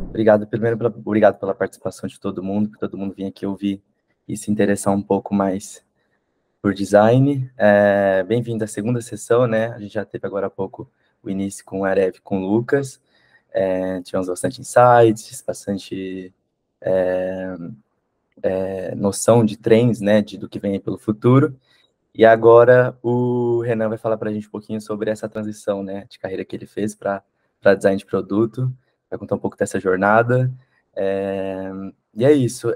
Obrigado pela participação de todo mundo, que todo mundo vinha aqui ouvir e se interessar um pouco mais por design. Bem-vindo à segunda sessão, né? A gente já teve agora há pouco o início com o Arev, com o Lucas. Tivemos bastante insights, bastante noção de trends, né? Do que vem aí pelo futuro. E agora o Renan vai falar para a gente um pouquinho sobre essa transição, né? De carreira que ele fez para design de produto. Vai contar um pouco dessa jornada. E é isso.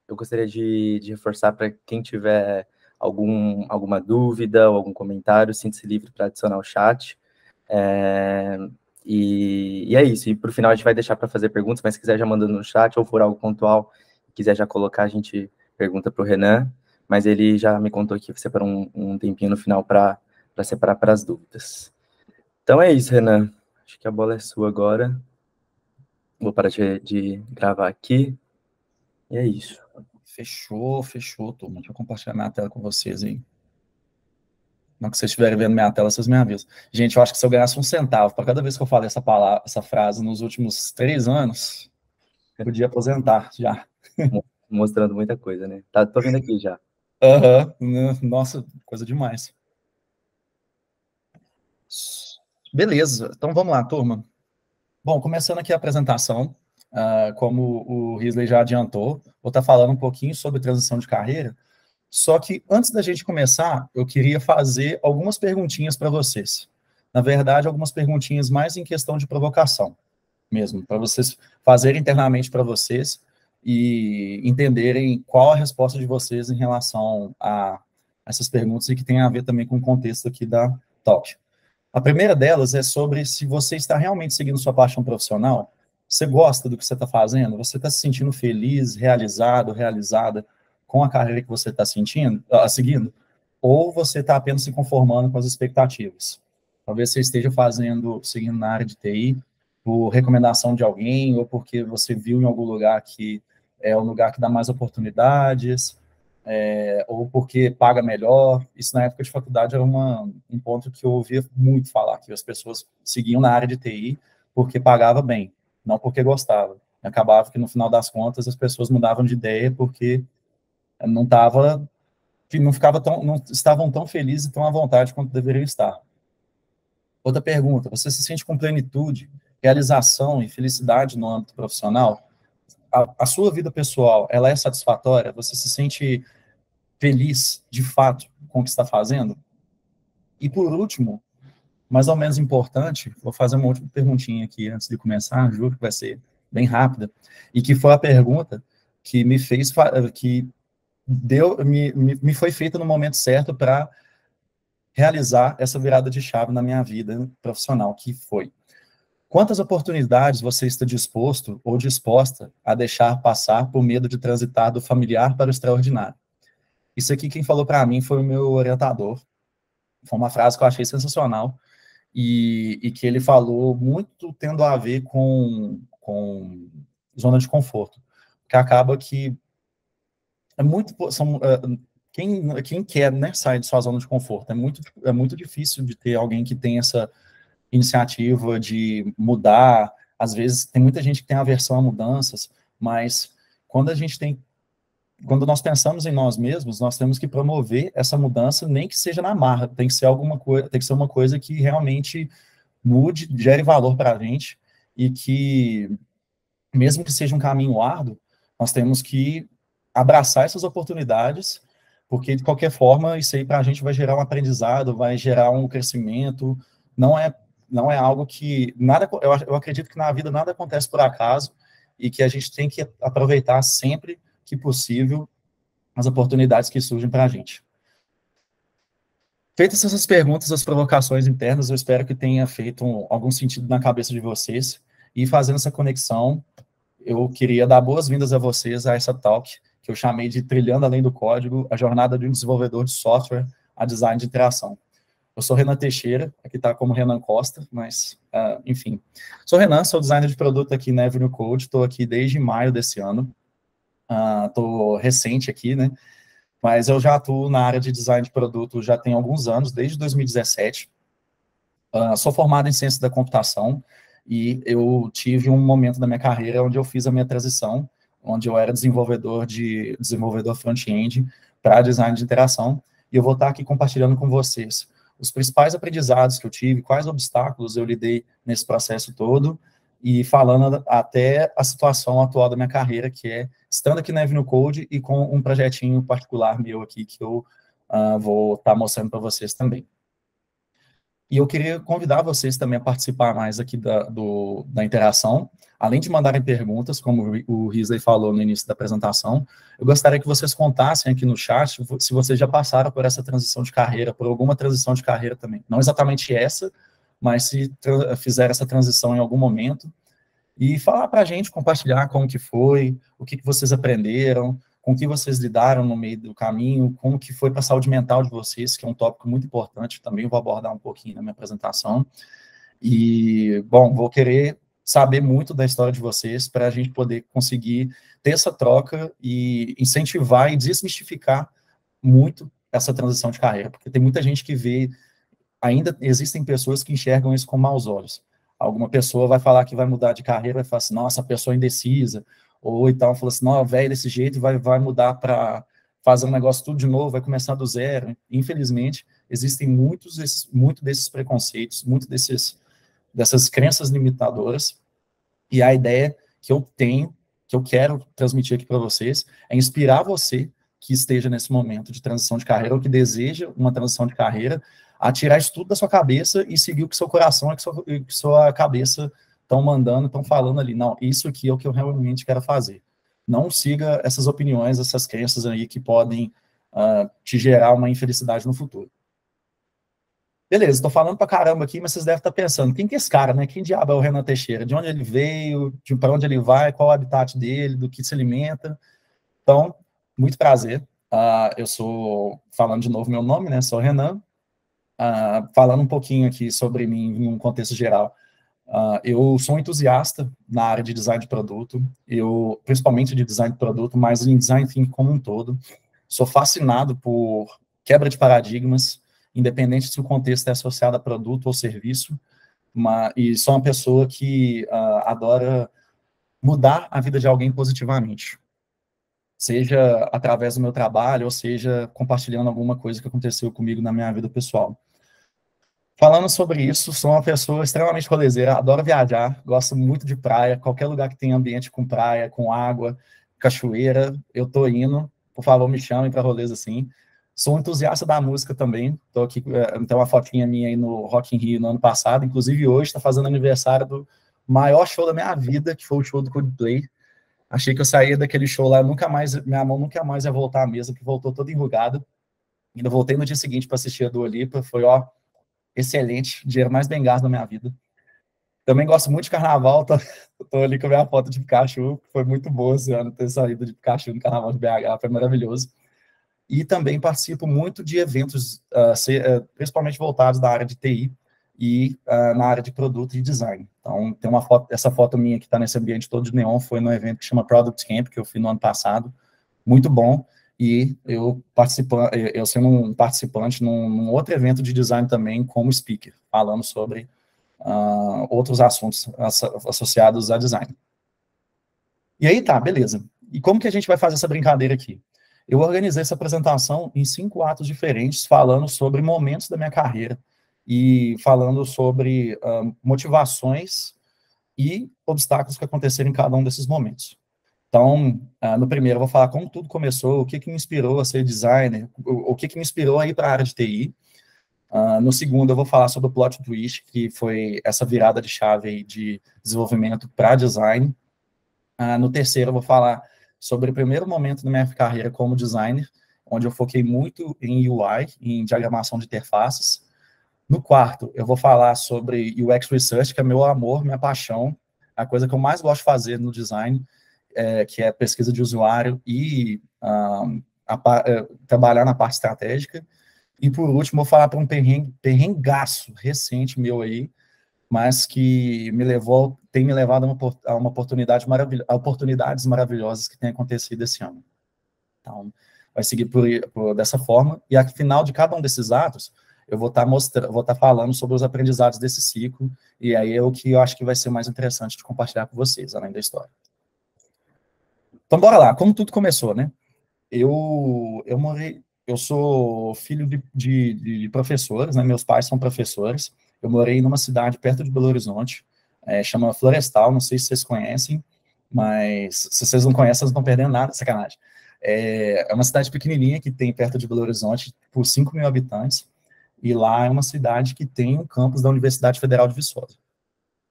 Eu gostaria de reforçar para quem tiver alguma dúvida ou algum comentário, sinta-se livre para adicionar o chat. E é isso. E para o final a gente vai deixar para fazer perguntas, mas se quiser já mandando no chat ou for algo pontual, quiser já colocar, a gente pergunta para o Renan. Mas ele já me contou que separou um tempinho no final para separar para as dúvidas. Então é isso, Renan. Acho que a bola é sua agora. Vou parar de gravar aqui. E é isso. Fechou, turma. Deixa eu compartilhar minha tela com vocês aí. Não que vocês estiverem vendo minha tela, vocês me avisam. Gente, eu acho que se eu ganhasse um centavo para cada vez que eu falei essa frase nos últimos 3 anos, eu podia aposentar já. Mostrando muita coisa, né? Tô vendo aqui já. Nossa, coisa demais. Beleza, então vamos lá, turma. Bom, começando aqui a apresentação, como o Risley já adiantou, vou estar falando um pouquinho sobre transição de carreira, só que antes da gente começar, eu queria fazer algumas perguntinhas para vocês. Na verdade, algumas perguntinhas mais em questão de provocação mesmo, para vocês fazerem internamente para vocês e entenderem qual a resposta de vocês em relação a essas perguntas e que tem a ver também com o contexto aqui da talk. A primeira delas é sobre se você está realmente seguindo sua paixão profissional, você gosta do que você está fazendo, você está se sentindo feliz, realizado, realizada com a carreira que você está seguindo, ou você está apenas se conformando com as expectativas. Talvez você esteja seguindo na área de TI, por recomendação de alguém, ou porque você viu em algum lugar que é um lugar que dá mais oportunidades, ou porque paga melhor. Isso na época de faculdade era um ponto que eu ouvia muito falar, que as pessoas seguiam na área de TI porque pagava bem, não porque gostava. Acabava que no final das contas as pessoas mudavam de ideia porque não estavam tão felizes e tão à vontade quanto deveriam estar. Outra pergunta, você se sente com plenitude, realização e felicidade no âmbito profissional? A sua vida pessoal, ela é satisfatória? Você se sente feliz, de fato, com o que está fazendo? E, por último, mais ou menos importante, vou fazer uma última perguntinha aqui antes de começar, juro que vai ser bem rápida, e que foi a pergunta que me foi feita no momento certo para realizar essa virada de chave na minha vida profissional, que foi: quantas oportunidades você está disposto ou disposta a deixar passar por medo de transitar do familiar para o extraordinário? Isso aqui quem falou para mim foi o meu orientador. Foi uma frase que eu achei sensacional e que ele falou muito tendo a ver com zona de conforto, que acaba que quem quer, né, sair de sua zona de conforto, é muito difícil de ter alguém que tem essa iniciativa de mudar. Às vezes tem muita gente que tem aversão a mudanças, mas quando nós pensamos em nós mesmos, nós temos que promover essa mudança, nem que seja na marra, tem que ser uma coisa que realmente mude, gere valor para a gente, e que, mesmo que seja um caminho árduo, nós temos que abraçar essas oportunidades, porque, de qualquer forma, isso aí para a gente vai gerar um aprendizado, vai gerar um crescimento. Não é algo que... eu acredito que na vida nada acontece por acaso, e que a gente tem que aproveitar sempre que possível as oportunidades que surgem para a gente. Feitas essas perguntas, as provocações internas, eu espero que tenha feito algum sentido na cabeça de vocês, e fazendo essa conexão, eu queria dar boas-vindas a vocês a essa talk, que eu chamei de Trilhando Além do Código, a jornada de um desenvolvedor de software a design de interação. Eu sou Renan Teixeira, aqui está como Renan Costa, mas, enfim. Sou Renan, sou designer de produto aqui na Avenue Code, estou aqui desde maio desse ano, estou recente aqui, né? Mas eu já atuo na área de design de produto já tem alguns anos, desde 2017. Sou formado em ciência da computação e eu tive um momento da minha carreira onde eu fiz a minha transição, onde eu era desenvolvedor front-end para design de interação, e eu vou estar aqui compartilhando com vocês os principais aprendizados que eu tive, quais obstáculos eu lidei nesse processo todo, e falando até a situação atual da minha carreira, que é estando aqui na Avenue Code e com um projetinho particular meu aqui, que eu vou estar mostrando para vocês também. E eu queria convidar vocês também a participar mais aqui da interação. Além de mandarem perguntas, como o Risley falou no início da apresentação, eu gostaria que vocês contassem aqui no chat se vocês já passaram por essa transição de carreira, por alguma transição de carreira também. Não exatamente essa, mas se fizeram essa transição em algum momento. E falar para a gente, compartilhar como que foi, o que vocês aprenderam, com o que vocês lidaram no meio do caminho, como que foi para a saúde mental de vocês, que é um tópico muito importante, também vou abordar um pouquinho na minha apresentação. E, bom, vou querer saber muito da história de vocês para a gente poder conseguir ter essa troca e incentivar e desmistificar muito essa transição de carreira, porque tem muita gente que vê, ainda existem pessoas que enxergam isso com maus olhos. Alguma pessoa vai falar que vai mudar de carreira, vai falar assim, nossa, a pessoa é indecisa, ou então fala assim, não, velho, desse jeito vai mudar para fazer um negócio tudo de novo, vai começar do zero. Infelizmente, existem muito desses preconceitos, dessas crenças limitadoras, e a ideia que eu tenho, que eu quero transmitir aqui para vocês, é inspirar você que esteja nesse momento de transição de carreira, ou que deseja uma transição de carreira, a tirar isso tudo da sua cabeça e seguir o que seu coração e que sua cabeça estão mandando, estão falando ali. Não, isso aqui é o que eu realmente quero fazer. Não siga essas opiniões, essas crenças aí que podem te gerar uma infelicidade no futuro. Beleza, estou falando pra caramba aqui, mas vocês devem estar pensando, quem que é esse cara, né? Quem diabo é o Renan Teixeira? De onde ele veio, para onde ele vai, qual o habitat dele, do que se alimenta? Então, muito prazer. Eu sou, falando de novo meu nome, né? Sou Renan. Falando um pouquinho aqui sobre mim em um contexto geral. Eu sou um entusiasta na área de design de produto, principalmente de design de produto, mas em design thinking como um todo. Sou fascinado por quebra de paradigmas, independente se o contexto é associado a produto ou serviço, e sou uma pessoa que adora mudar a vida de alguém positivamente, seja através do meu trabalho, ou seja, compartilhando alguma coisa que aconteceu comigo na minha vida pessoal. Falando sobre isso, sou uma pessoa extremamente rolezeira, adoro viajar, gosto muito de praia, qualquer lugar que tenha ambiente com praia, com água, cachoeira, eu tô indo, por favor, me chamem para rolês assim. Sou um entusiasta da música também, tô aqui, tem uma fotinha minha aí no Rock in Rio no ano passado, inclusive hoje está fazendo aniversário do maior show da minha vida, que foi o show do Coldplay. Achei que eu saía daquele show lá, minha mão nunca mais ia voltar à mesa, que voltou toda enrugada. Ainda voltei no dia seguinte para assistir a Dua Lipa, foi, ó, excelente, dinheiro mais bem gasto da minha vida. Também gosto muito de carnaval, tô ali com a minha foto de Pikachu, foi muito boa esse ano ter saído de Pikachu no carnaval de BH, foi maravilhoso. E também participo muito de eventos, principalmente voltados da área de TI e na área de produto e design. Então, tem essa foto minha que está nesse ambiente todo de neon, foi num evento que chama Product Camp, que eu fui no ano passado, muito bom. E eu sendo um participante num outro evento de design também, como speaker, falando sobre outros assuntos associados a design. E aí tá, beleza. E como que a gente vai fazer essa brincadeira aqui? Eu organizei essa apresentação em 5 atos diferentes, falando sobre momentos da minha carreira, e falando sobre motivações e obstáculos que aconteceram em cada um desses momentos. Então, no primeiro eu vou falar como tudo começou, o que me inspirou a ser designer, o que me inspirou a ir para a área de TI. No segundo eu vou falar sobre o plot twist, que foi essa virada de chave aí de desenvolvimento para design. No terceiro eu vou falar sobre o primeiro momento da minha carreira como designer, onde eu foquei muito em UI, em diagramação de interfaces. No quarto, eu vou falar sobre UX Research, que é meu amor, minha paixão, a coisa que eu mais gosto de fazer no design, que é pesquisa de usuário e trabalhar na parte estratégica. E, por último, vou falar para um perrengaço recente meu aí, mas que tem me levado a uma oportunidades maravilhosas que têm acontecido esse ano. Então, vai seguir dessa forma. E, ao final de cada um desses atos, eu vou estar mostrando, vou estar falando sobre os aprendizados desse ciclo, e aí é o que eu acho que vai ser mais interessante de compartilhar com vocês, além da história. Então, bora lá, como tudo começou, né? Eu sou filho de professores, né? Meus pais são professores. Eu morei numa cidade perto de Belo Horizonte, chama Florestal, não sei se vocês conhecem, mas se vocês não conhecem, vocês não estão perdendo nada, sacanagem. É uma cidade pequenininha que tem perto de Belo Horizonte, por 5 mil habitantes, e lá é uma cidade que tem um campus da Universidade Federal de Viçosa.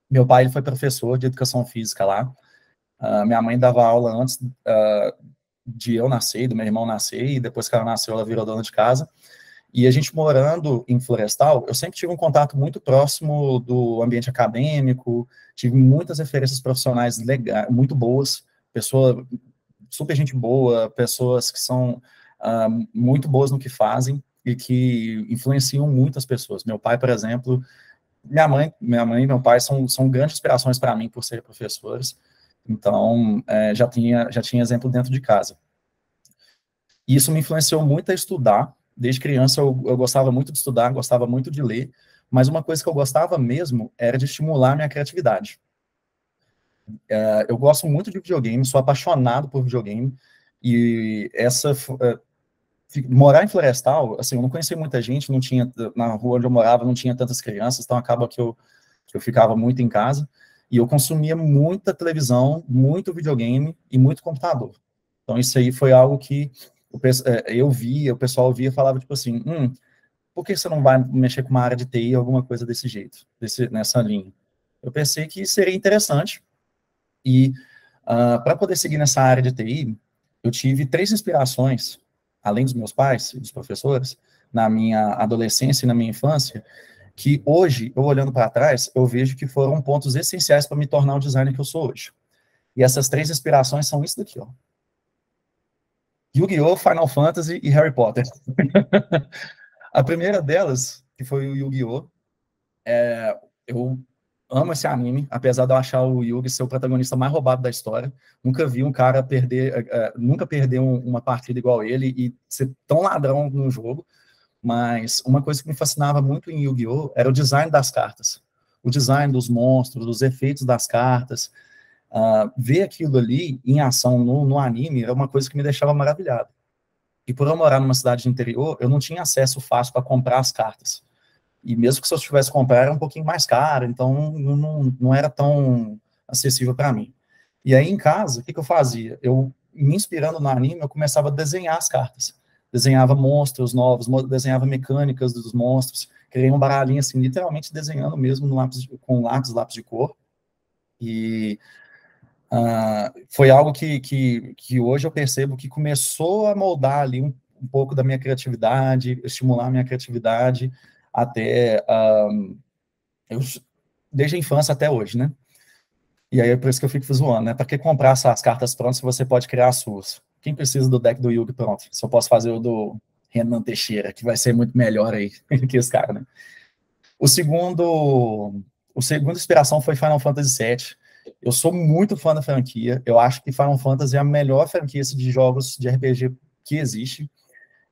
Meu pai ele foi professor de educação física lá. Minha mãe dava aula antes de eu nascer, do meu irmão nascer, e depois que ela nasceu, ela virou dona de casa. E a gente morando em Florestal, eu sempre tive um contato muito próximo do ambiente acadêmico, tive muitas referências profissionais legais, muito boas, pessoa super gente boa, pessoas que são muito boas no que fazem e que influenciam muitas pessoas. Meu pai, por exemplo, minha mãe e meu pai são grandes inspirações para mim por serem professores. Então, já tinha exemplo dentro de casa. E isso me influenciou muito a estudar. Desde criança eu gostava muito de estudar, gostava muito de ler, mas uma coisa que eu gostava mesmo era de estimular a minha criatividade. Eu gosto muito de videogame, sou apaixonado por videogame, e morar em Florestal, assim, eu não conhecia muita gente, não tinha, na rua onde eu morava não tinha tantas crianças, então acaba que eu ficava muito em casa, e eu consumia muita televisão, muito videogame e muito computador. Então isso aí foi algo que eu via, o pessoal via e falava tipo assim, por que você não vai mexer com uma área de TI, alguma coisa desse jeito, nessa linha? Eu pensei que seria interessante, e para poder seguir nessa área de TI, eu tive 3 inspirações, além dos meus pais e dos professores, na minha adolescência e na minha infância, que hoje, eu olhando para trás, eu vejo que foram pontos essenciais para me tornar o designer que eu sou hoje. E essas 3 inspirações são isso daqui, ó. Yu-Gi-Oh!, Final Fantasy e Harry Potter. A primeira delas, que foi o Yu-Gi-Oh!, eu amo esse anime, apesar de eu achar o Yugi ser o protagonista mais roubado da história. Nunca vi um cara nunca perder uma partida igual ele e ser tão ladrão no jogo. Mas uma coisa que me fascinava muito em Yu-Gi-Oh! Era o design das cartas. O design dos monstros, os efeitos das cartas. Ver aquilo ali em ação no anime era uma coisa que me deixava maravilhado. E por eu morar numa cidade de interior, eu não tinha acesso fácil para comprar as cartas. E mesmo que se eu tivesse comprado, era um pouquinho mais caro, então não era tão acessível para mim. E aí, em casa, o que eu fazia? Eu, me inspirando no anime, eu começava a desenhar as cartas. Desenhava monstros novos, desenhava mecânicas dos monstros, criei um baralhinho, assim, literalmente desenhando mesmo no com lápis de cor. E foi algo que hoje eu percebo que começou a moldar ali um pouco da minha criatividade, estimular a minha criatividade, até desde a infância até hoje, né? E aí é por isso que eu fico zoando, né? Para que comprar essas cartas prontas se você pode criar as suas? Quem precisa do deck do Yugi pronto? Se eu posso fazer o do Renan Teixeira, que vai ser muito melhor aí que esse cara, né? O segundo inspiração foi Final Fantasy VII. Eu sou muito fã da franquia. Eu acho que Final Fantasy é a melhor franquia de jogos de RPG que existe.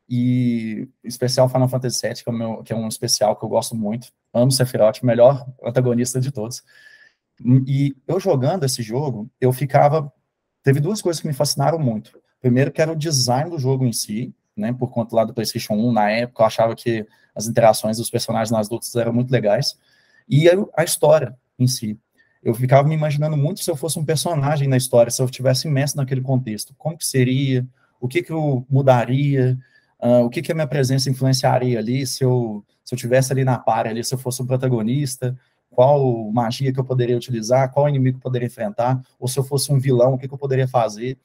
E em especial Final Fantasy VII, que é um especial que eu gosto muito. Amo Sephiroth, melhor antagonista de todos. E eu jogando esse jogo, teve 2 coisas que me fascinaram muito. Primeiro, que era o design do jogo em si, né, por conta lá do PlayStation 1, na época, eu achava que as interações dos personagens nas lutas eram muito legais. E a história em si. Eu ficava me imaginando muito se eu fosse um personagem na história, se eu estivesse imerso naquele contexto. Como que seria? O que eu mudaria? O que a minha presença influenciaria ali, se eu tivesse ali na par, ali, se eu fosse o protagonista, qual magia que eu poderia utilizar, qual inimigo eu poderia enfrentar, ou se eu fosse um vilão, o que eu poderia fazer.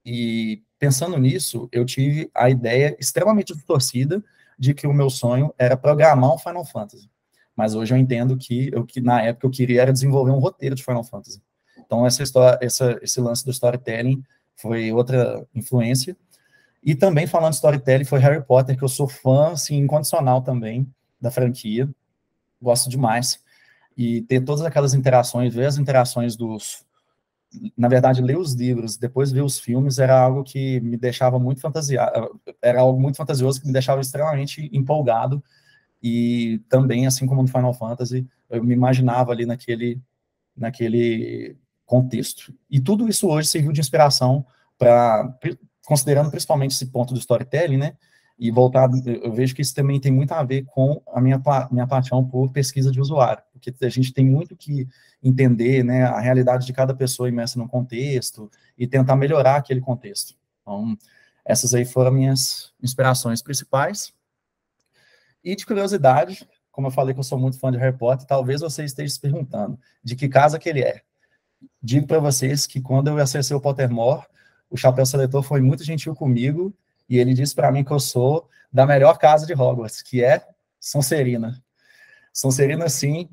E pensando nisso, eu tive a ideia extremamente distorcida de que o meu sonho era programar um Final Fantasy. Mas hoje eu entendo que na época eu queria era desenvolver um roteiro de Final Fantasy. Então esse lance do storytelling foi outra influência. E também falando de storytelling, foi Harry Potter, que eu sou fã, assim, incondicional também da franquia. Gosto demais. E ter todas aquelas interações, ver as interações na verdade, ler os livros, depois ver os filmes, era algo que me deixava muito fantasiado, era algo muito fantasioso, que me deixava extremamente empolgado e também, assim como no Final Fantasy, eu me imaginava ali naquele contexto. E tudo isso hoje serviu de inspiração para, considerando principalmente esse ponto do storytelling, né, e voltado, eu vejo que isso também tem muito a ver com a minha paixão por pesquisa de usuário, porque a gente tem muito que entender, né, a realidade de cada pessoa imersa num contexto e tentar melhorar aquele contexto. Então, essas aí foram minhas inspirações principais. E de curiosidade, como eu falei que eu sou muito fã de Harry Potter, talvez você esteja se perguntando de que casa que ele é. Digo para vocês que quando eu acessei o Pottermore, o Chapéu Seletor foi muito gentil comigo e ele disse para mim que eu sou da melhor casa de Hogwarts, que é Sonserina. Sonserina, sim,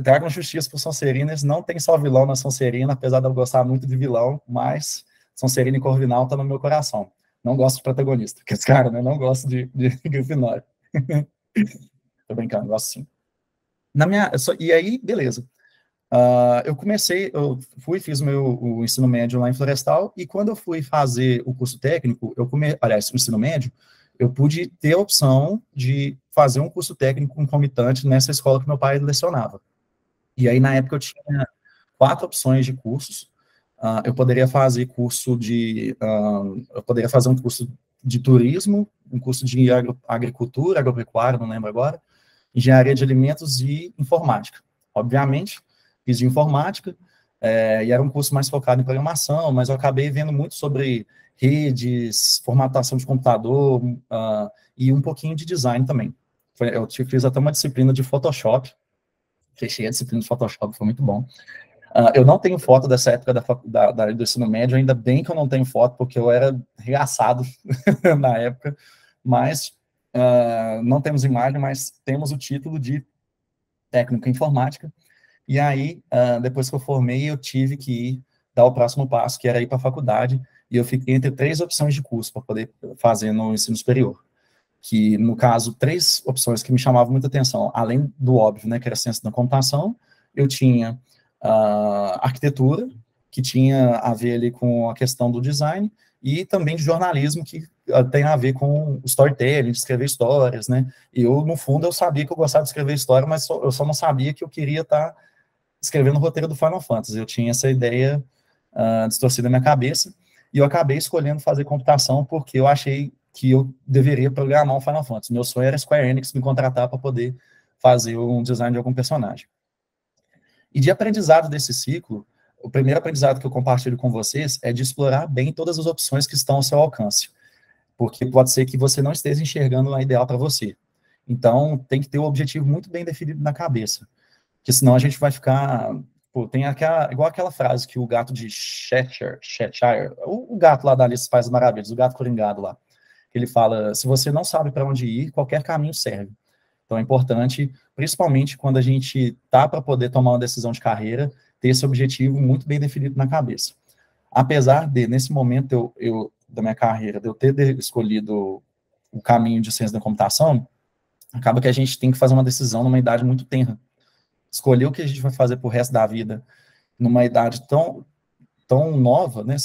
tragam justiça por Sonserina, não tem só vilão na Sonserina, apesar de eu gostar muito de vilão, mas Sonserina e Corvinal tá no meu coração. Não gosto de protagonista, que esse cara, né, não gosto de Grifinória. Tô brincando, gosto sim. E aí, beleza. Eu fiz o ensino médio lá em Florestal, e quando eu fui fazer o curso técnico, aliás, o ensino médio, eu pude ter a opção de fazer um curso técnico concomitante nessa escola que meu pai lecionava. E aí, na época, eu tinha 4 opções de cursos. Eu poderia fazer um curso de turismo, um curso de agricultura, agropecuária, não lembro agora, engenharia de alimentos e informática. Obviamente, fiz de informática, e era um curso mais focado em programação, mas eu acabei vendo muito sobre redes, formatação de computador, e um pouquinho de design também. Eu fiz até uma disciplina de Photoshop, fechei a disciplina de Photoshop, foi muito bom. Eu não tenho foto dessa época do ensino médio, ainda bem que eu não tenho foto, porque eu era regaçado na época, mas não temos imagem, mas temos o título de técnico em informática. E aí, depois que eu formei, eu tive que dar o próximo passo, que era ir para a faculdade, e eu fiquei entre 3 opções de curso para poder fazer no ensino superior. Que, no caso, 3 opções que me chamavam muita atenção, além do óbvio, né, que era ciência da computação, eu tinha arquitetura, que tinha a ver ali com a questão do design, e também de jornalismo, que tem a ver com storytelling, de escrever histórias, né? E eu, no fundo, eu sabia que eu gostava de escrever história, mas eu só não sabia que eu queria estar escrevendo o roteiro do Final Fantasy. Eu tinha essa ideia distorcida na minha cabeça, e eu acabei escolhendo fazer computação porque eu achei que eu deveria programar um Final Fantasy. Meu sonho era a Square Enix me contratar para poder fazer um design de algum personagem. E de aprendizado desse ciclo, o primeiro aprendizado que eu compartilho com vocês é de explorar bem todas as opções que estão ao seu alcance, porque pode ser que você não esteja enxergando a ideal para você. Então, tem que ter o objetivo muito bem definido na cabeça, porque senão a gente vai ficar... tem igual aquela frase que o gato de Cheshire, o gato lá da Alice Faz as Maravilhas, o gato coringado lá, que ele fala, se você não sabe para onde ir, qualquer caminho serve. Então é importante, principalmente quando a gente está para poder tomar uma decisão de carreira, ter esse objetivo muito bem definido na cabeça. Apesar de, nesse momento da minha carreira, de eu ter escolhido o caminho de ciência da computação, acaba que a gente tem que fazer uma decisão numa idade muito tenra. Escolher o que a gente vai fazer para o resto da vida numa idade tão nova, né,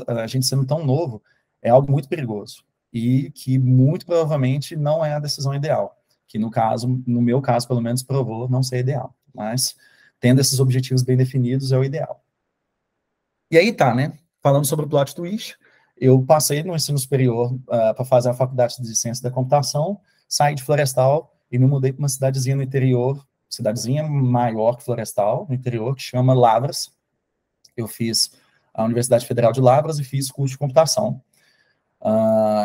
a gente sendo tão novo, é algo muito perigoso. E que muito provavelmente não é a decisão ideal. Que no meu caso, pelo menos, provou não ser ideal. Mas, tendo esses objetivos bem definidos, é o ideal. E aí tá, né? Falando sobre o plot twist, eu passei no ensino superior para fazer a faculdade de ciência da computação, saí de Florestal e me mudei para uma cidadezinha no interior, cidadezinha maior que Florestal, no interior, que chama Lavras. Eu fiz a Universidade Federal de Lavras e fiz curso de computação.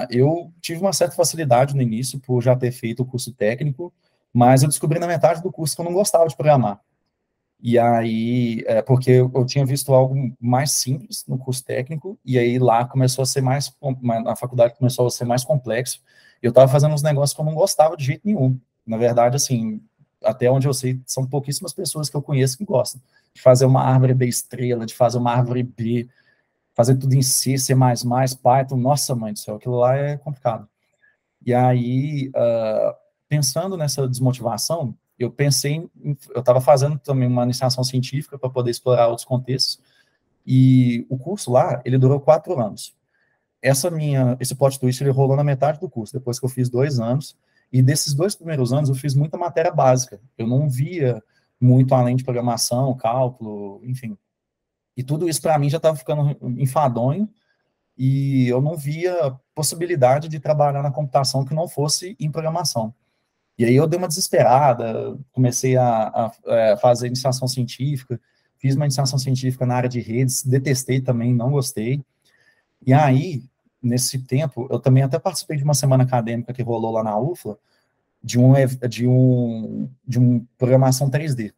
Eu tive uma certa facilidade no início por já ter feito o curso técnico, mas eu descobri na metade do curso que eu não gostava de programar. E aí, porque eu tinha visto algo mais simples no curso técnico, e aí lá começou a ser na faculdade começou a ser mais complexo, e eu estava fazendo uns negócios que eu não gostava de jeito nenhum. Na verdade, assim, até onde eu sei, são pouquíssimas pessoas que eu conheço que gostam de fazer uma árvore B estrela, de fazer uma árvore B, fazer tudo em C, C++, Python, nossa mãe do céu, aquilo lá é complicado. E aí, pensando nessa desmotivação, eu estava fazendo também uma iniciação científica para poder explorar outros contextos, e o curso lá, ele durou 4 anos. Esse plot twist, ele rolou na metade do curso, depois que eu fiz 2 anos, E desses 2 primeiros anos eu fiz muita matéria básica. Eu não via muito além de programação, cálculo, enfim. E tudo isso para mim já estava ficando enfadonho e eu não via possibilidade de trabalhar na computação que não fosse em programação. E aí eu dei uma desesperada, comecei a fazer iniciação científica, fiz uma iniciação científica na área de redes, detestei também, não gostei. E aí, nesse tempo, eu também até participei de uma semana acadêmica que rolou lá na UFLA, de um programação 3D.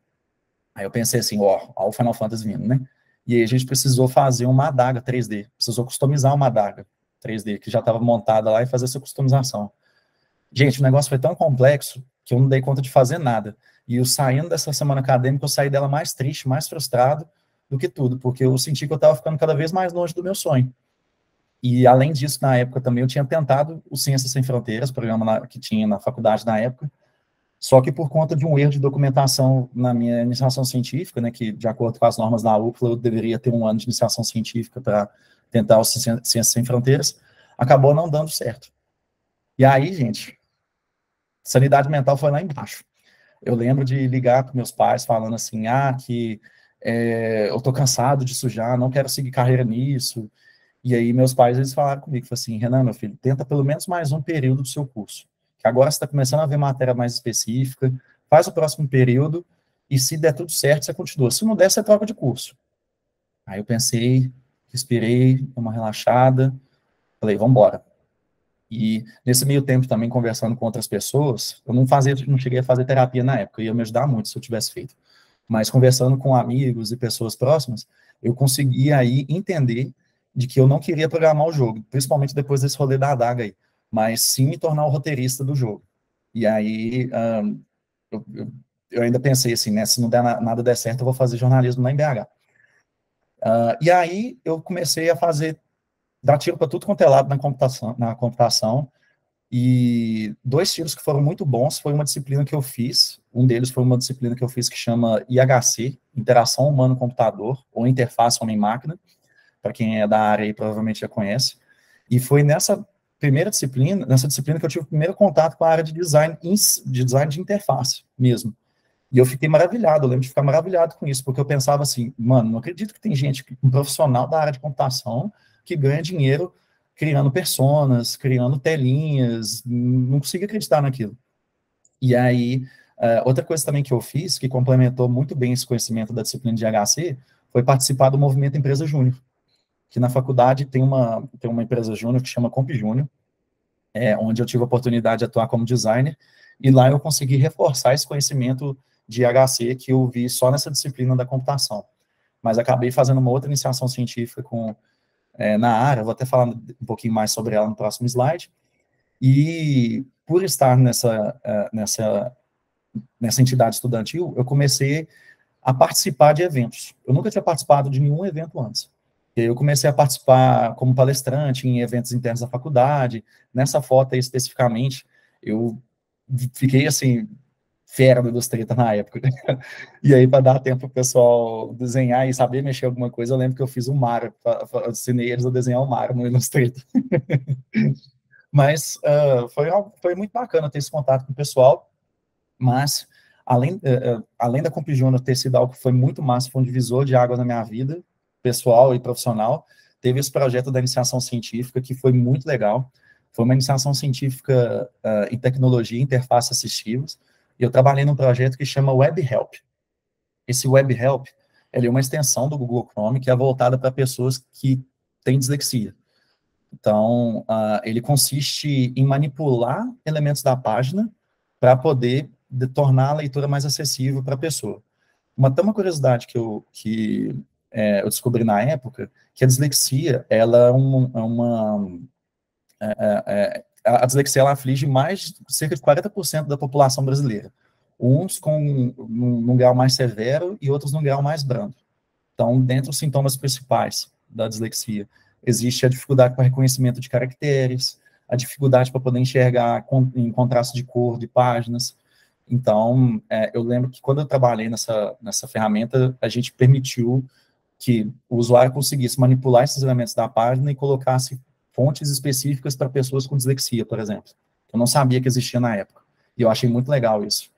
Aí eu pensei assim, ó o Final Fantasy vindo, né? E aí a gente precisou fazer uma adaga 3D, precisou customizar uma adaga 3D, que já estava montada lá, e fazer essa customização. Gente, o negócio foi tão complexo que eu não dei conta de fazer nada. E eu saindo dessa semana acadêmica, eu saí dela mais triste, mais frustrado do que tudo, porque eu senti que eu estava ficando cada vez mais longe do meu sonho. E, além disso, na época também, eu tinha tentado o Ciências Sem Fronteiras, programa que tinha na faculdade na época, só que por conta de um erro de documentação na minha iniciação científica, né, que, de acordo com as normas da UFLA, eu deveria ter 1 ano de iniciação científica para tentar o Ciências Sem Fronteiras, acabou não dando certo. E aí, gente, sanidade mental foi lá embaixo. Eu lembro de ligar para meus pais falando assim, que eu tô cansado disso já, não quero seguir carreira nisso. E aí meus pais, eles falaram comigo, falaram assim, Renan, meu filho, tenta pelo menos mais um período do seu curso, que agora você está começando a ver matéria mais específica, faz o próximo período, e se der tudo certo, você continua. Se não der, você troca de curso. Aí eu pensei, respirei, dei uma relaxada, falei, vamos embora. E nesse meio tempo também, conversando com outras pessoas, eu não cheguei a fazer terapia na época, ia me ajudar muito se eu tivesse feito. Mas conversando com amigos e pessoas próximas, eu consegui aí entender de que eu não queria programar o jogo, principalmente depois desse rolê da adaga aí, mas sim me tornar o roteirista do jogo. E aí, eu ainda pensei assim, né, se não der nada der certo, eu vou fazer jornalismo lá em BH. E aí eu comecei a dar tiro para tudo quanto é lado na computação, e 2 tiros que foram muito bons foi uma disciplina que eu fiz, um deles foi uma disciplina que eu fiz que chama IHC, Interação Humano-Computador, ou Interface Homem-Máquina, para quem é da área aí provavelmente já conhece, e foi nessa disciplina que eu tive o primeiro contato com a área de design de interface mesmo. E eu fiquei maravilhado, eu lembro de ficar maravilhado com isso, porque eu pensava assim, mano, não acredito que tem gente, um profissional da área de computação, que ganha dinheiro criando personas, criando telinhas, não consigo acreditar naquilo. E aí, outra coisa também que eu fiz, que complementou muito bem esse conhecimento da disciplina de HC, foi participar do movimento Empresa Júnior, que na faculdade tem uma empresa júnior que chama Comp Júnior, onde eu tive a oportunidade de atuar como designer, e lá eu consegui reforçar esse conhecimento de HC que eu vi só nessa disciplina da computação. Mas acabei fazendo uma outra iniciação científica na área, vou até falar um pouquinho mais sobre ela no próximo slide, e por estar nessa entidade estudantil, eu comecei a participar de eventos. Eu nunca tinha participado de nenhum evento antes. E aí eu comecei a participar como palestrante em eventos internos da faculdade. Nessa foto aí, especificamente, eu fiquei, assim, fera do Illustrator na época. E aí, para dar tempo para o pessoal desenhar e saber mexer alguma coisa, eu lembro que eu fiz um Mario, eu ensinei eles a desenhar o Mario no Illustrator. Mas foi muito bacana ter esse contato com o pessoal, mas além da Comp Júnior ter sido algo que foi muito massa, foi um divisor de água na minha vida, pessoal e profissional, teve esse projeto da iniciação científica, que foi muito legal. Foi uma iniciação científica em tecnologia e interfaces assistivas, e eu trabalhei num projeto que chama Web Help. Esse Web Help, ele é uma extensão do Google Chrome que é voltada para pessoas que têm dislexia. Então, ele consiste em manipular elementos da página para poder tornar a leitura mais acessível para a pessoa. Uma curiosidade que eu descobri na época, que a dislexia, ela a dislexia, ela aflige cerca de 40% da população brasileira. Uns num grau mais severo e outros num grau mais brando. Então, dentre os sintomas principais da dislexia, existe a dificuldade para reconhecimento de caracteres, a dificuldade para poder enxergar em contraste de cor de páginas. Então, eu lembro que quando eu trabalhei nessa ferramenta, a gente permitiu que o usuário conseguisse manipular esses elementos da página e colocasse fontes específicas para pessoas com dislexia, por exemplo. Eu não sabia que existia na época. E eu achei muito legal isso.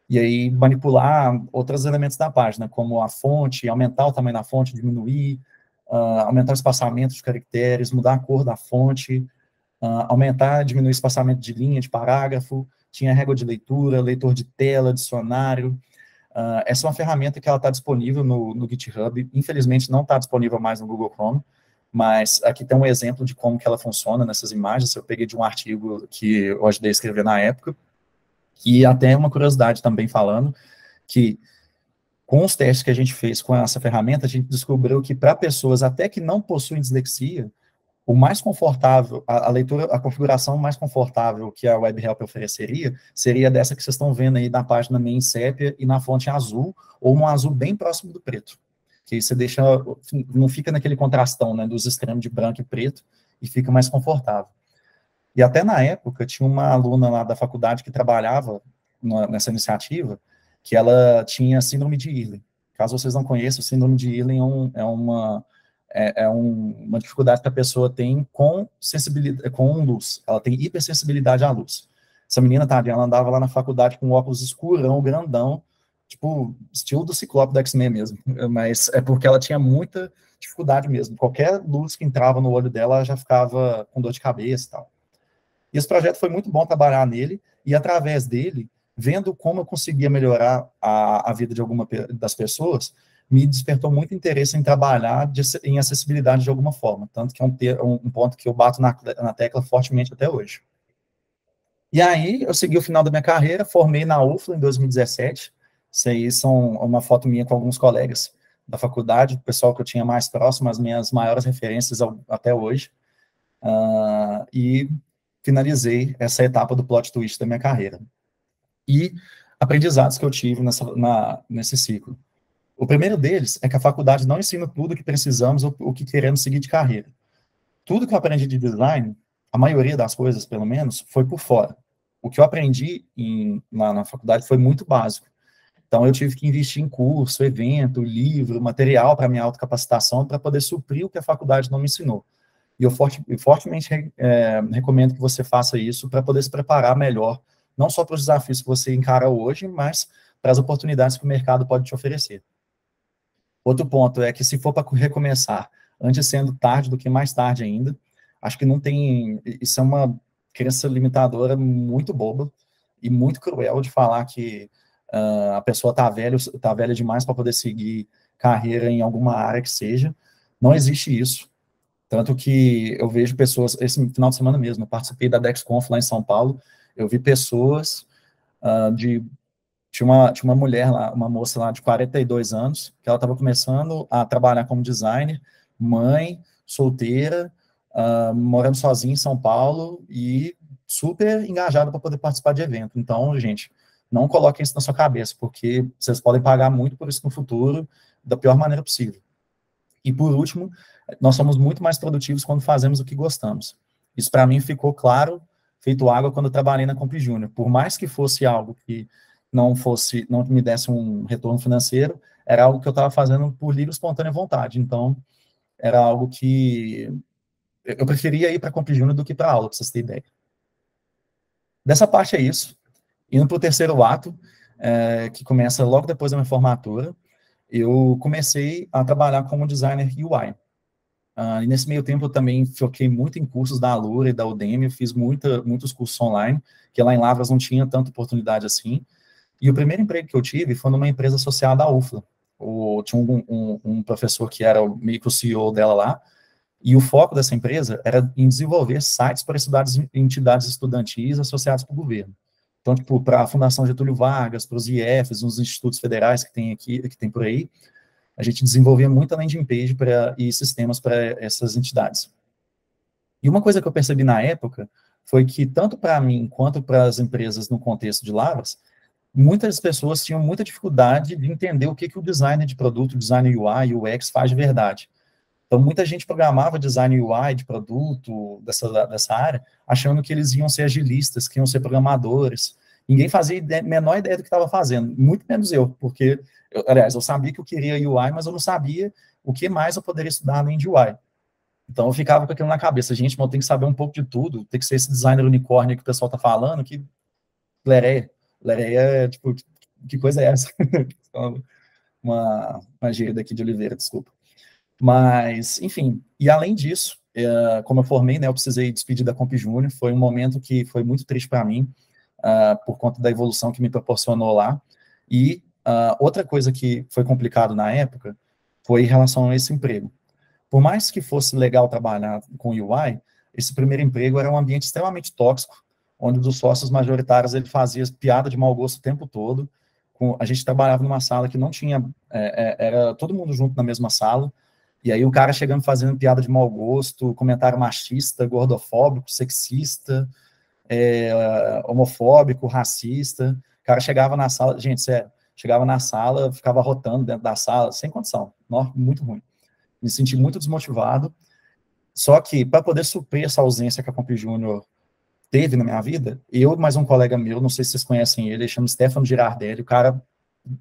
E aí manipular outros elementos da página, como a fonte, aumentar o tamanho da fonte, diminuir, aumentar o espaçamento de caracteres, mudar a cor da fonte, aumentar, diminuir o espaçamento de linha, de parágrafo, tinha régua de leitura, leitor de tela, dicionário. Essa é uma ferramenta que ela está disponível no GitHub, infelizmente não está disponível mais no Google Chrome, mas aqui tem um exemplo de como que ela funciona nessas imagens. Eu peguei de um artigo que eu ajudei a escrever na época, e até uma curiosidade também falando, que com os testes que a gente fez com essa ferramenta, a gente descobriu que para pessoas até que não possuem dislexia, o mais confortável, a leitura, a configuração mais confortável que a WebHelp ofereceria, seria dessa que vocês estão vendo aí na página meio em sépia e na fonte azul, ou um azul bem próximo do preto, que aí você deixa, não fica naquele contrastão, né, dos extremos de branco e preto, e fica mais confortável. E até na época, tinha uma aluna lá da faculdade que trabalhava nessa iniciativa, que ela tinha síndrome de Ehlers. Caso vocês não conheçam, o síndrome de Ehlers uma dificuldade que a pessoa tem com sensibilidade, com luz. Ela tem hipersensibilidade à luz. Essa menina, tadinha, ela andava lá na faculdade com um óculos escurão, grandão, tipo, estilo do Ciclope do X-Men mesmo. Mas é porque ela tinha muita dificuldade mesmo. Qualquer luz que entrava no olho dela, ela já ficava com dor de cabeça e tal. E esse projeto foi muito bom trabalhar nele, e através dele, vendo como eu conseguia melhorar a vida de alguma das pessoas, me despertou muito interesse em trabalhar em acessibilidade de alguma forma, tanto que é um ponto que eu bato na tecla fortemente até hoje. E aí, eu segui o final da minha carreira, formei na UFLA em 2017, isso aí são uma foto minha com alguns colegas da faculdade, o pessoal que eu tinha mais próximo, as minhas maiores referências até hoje, e finalizei essa etapa do plot twist da minha carreira. E aprendizados que eu tive nesse ciclo. O primeiro deles é que a faculdade não ensina tudo o que precisamos ou o que queremos seguir de carreira. Tudo que eu aprendi de design, a maioria das coisas, pelo menos, foi por fora. O que eu aprendi lá na faculdade foi muito básico. Então, eu tive que investir em curso, evento, livro, material para minha autocapacitação, para poder suprir o que a faculdade não me ensinou. E eu fortemente recomendo que você faça isso para poder se preparar melhor, não só para os desafios que você encara hoje, mas para as oportunidades que o mercado pode te oferecer. Outro ponto é que se for para recomeçar, antes sendo tarde do que mais tarde ainda, acho que não tem... Isso é uma crença limitadora muito boba e muito cruel de falar que a pessoa está velha demais para poder seguir carreira em alguma área que seja. Não existe isso. Tanto que eu vejo pessoas, esse final de semana mesmo, eu participei da DexConf lá em São Paulo, eu vi pessoas tinha uma mulher lá, uma moça lá de 42 anos, que ela estava começando a trabalhar como designer, mãe, solteira, morando sozinha em São Paulo e super engajada para poder participar de evento. Então, gente, não coloquem isso na sua cabeça, porque vocês podem pagar muito por isso no futuro, da pior maneira possível. E, por último, nós somos muito mais produtivos quando fazemos o que gostamos. Isso, para mim, ficou claro, feito água, quando eu trabalhei na Comp Júnior. Por mais que fosse algo que não me desse um retorno financeiro, era algo que eu estava fazendo por livre e espontânea vontade. Então, era algo que eu preferia ir para a Comp Júnior do que para a aula, para vocês terem ideia. Dessa parte é isso. Indo para o terceiro ato, que começa logo depois da minha formatura, eu comecei a trabalhar como designer UI. E nesse meio tempo eu também foquei muito em cursos da Alura e da Udemy, eu fiz muitos cursos online, que lá em Lavras não tinha tanta oportunidade assim. E o primeiro emprego que eu tive foi numa empresa associada à UFLA. Tinha um professor que era meio que o CEO dela lá, e o foco dessa empresa era em desenvolver sites para entidades estudantis associadas para o governo. Então, tipo, para a Fundação Getúlio Vargas, para os IEFs, uns institutos federais que tem aqui, que tem por aí, a gente desenvolvia muita landing page e sistemas para essas entidades. E uma coisa que eu percebi na época foi que, tanto para mim quanto para as empresas no contexto de Lavras, muitas pessoas tinham muita dificuldade de entender o que o designer de produto, o design UI, UX faz de verdade. Então, muita gente programava design UI de produto dessa área, achando que eles iam ser agilistas, que iam ser programadores. Ninguém fazia menor ideia do que estava fazendo, muito menos eu, porque, aliás, eu sabia que eu queria UI, mas eu não sabia o que mais eu poderia estudar além de UI. Então, eu ficava com aquilo na cabeça, gente, mas eu tenho que saber um pouco de tudo, tem que ser esse designer unicórnio que o pessoal está falando, que Lereia, tipo, que coisa é essa? uma gíria daqui de Oliveira, desculpa. Mas, enfim, e além disso, como eu formei, né, eu precisei despedir da Comp Júnior, foi um momento que foi muito triste para mim, por conta da evolução que me proporcionou lá, e outra coisa que foi complicado na época foi em relação a esse emprego. Por mais que fosse legal trabalhar com UI, esse primeiro emprego era um ambiente extremamente tóxico, onde dos sócios majoritários ele fazia piada de mau gosto o tempo todo. A gente trabalhava numa sala que não tinha, era todo mundo junto na mesma sala, e aí o cara chegando fazendo piada de mau gosto, comentário machista, gordofóbico, sexista, homofóbico, racista. O cara chegava na sala, gente, sério, chegava na sala, ficava rotando dentro da sala, sem condição, muito ruim. Me senti muito desmotivado, só que para poder suprir essa ausência que a Comp Júnior teve na minha vida, eu e mais um colega meu, não sei se vocês conhecem ele chama Stefano Girardelli, o cara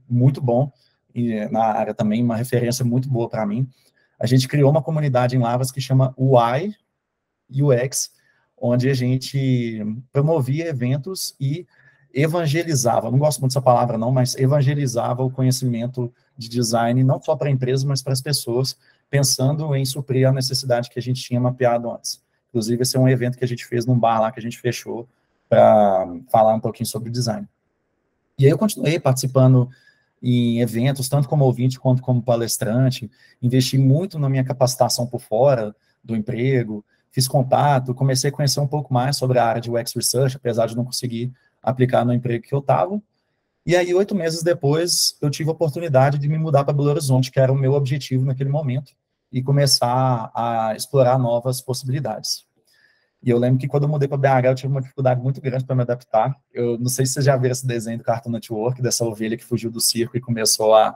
muito bom, e na área também, uma referência muito boa para mim. A gente criou uma comunidade em Lavras que chama UI UX, onde a gente promovia eventos e evangelizava, não gosto muito dessa palavra não, mas evangelizava o conhecimento de design, não só para a empresa, mas para as pessoas, pensando em suprir a necessidade que a gente tinha mapeado antes. Inclusive, esse é um evento que a gente fez num bar lá, que a gente fechou, para falar um pouquinho sobre design. E aí eu continuei participando em eventos, tanto como ouvinte quanto como palestrante, investi muito na minha capacitação por fora do emprego, fiz contato, comecei a conhecer um pouco mais sobre a área de UX Research, apesar de não conseguir aplicar no emprego que eu estava. E aí, 8 meses depois, eu tive a oportunidade de me mudar para Belo Horizonte, que era o meu objetivo naquele momento, e começar a explorar novas possibilidades. E eu lembro que quando eu mudei para BH, eu tive uma dificuldade muito grande para me adaptar. Eu não sei se vocês já viram esse desenho do Cartoon Network, dessa ovelha que fugiu do circo e começou a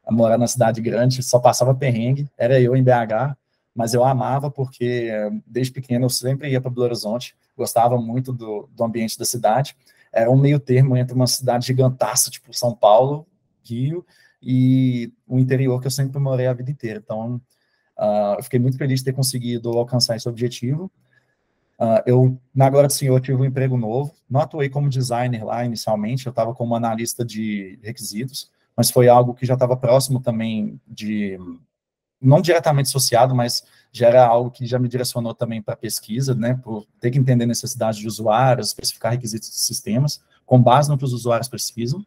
morar na cidade grande, só passava perrengue, era eu em BH, mas eu amava porque desde pequeno eu sempre ia para Belo Horizonte, gostava muito do ambiente da cidade. Era um meio termo entre uma cidade gigantaça, tipo São Paulo, Rio, e o interior que eu sempre morei a vida inteira. Então, eu fiquei muito feliz de ter conseguido alcançar esse objetivo. Na Agora sim, eu tive um emprego novo, não atuei como designer lá inicialmente, eu estava como analista de requisitos, mas foi algo que já estava próximo também não diretamente associado, mas já era algo que já me direcionou também para pesquisa, né, por ter que entender necessidades de usuários, especificar requisitos de sistemas, com base no que os usuários precisam.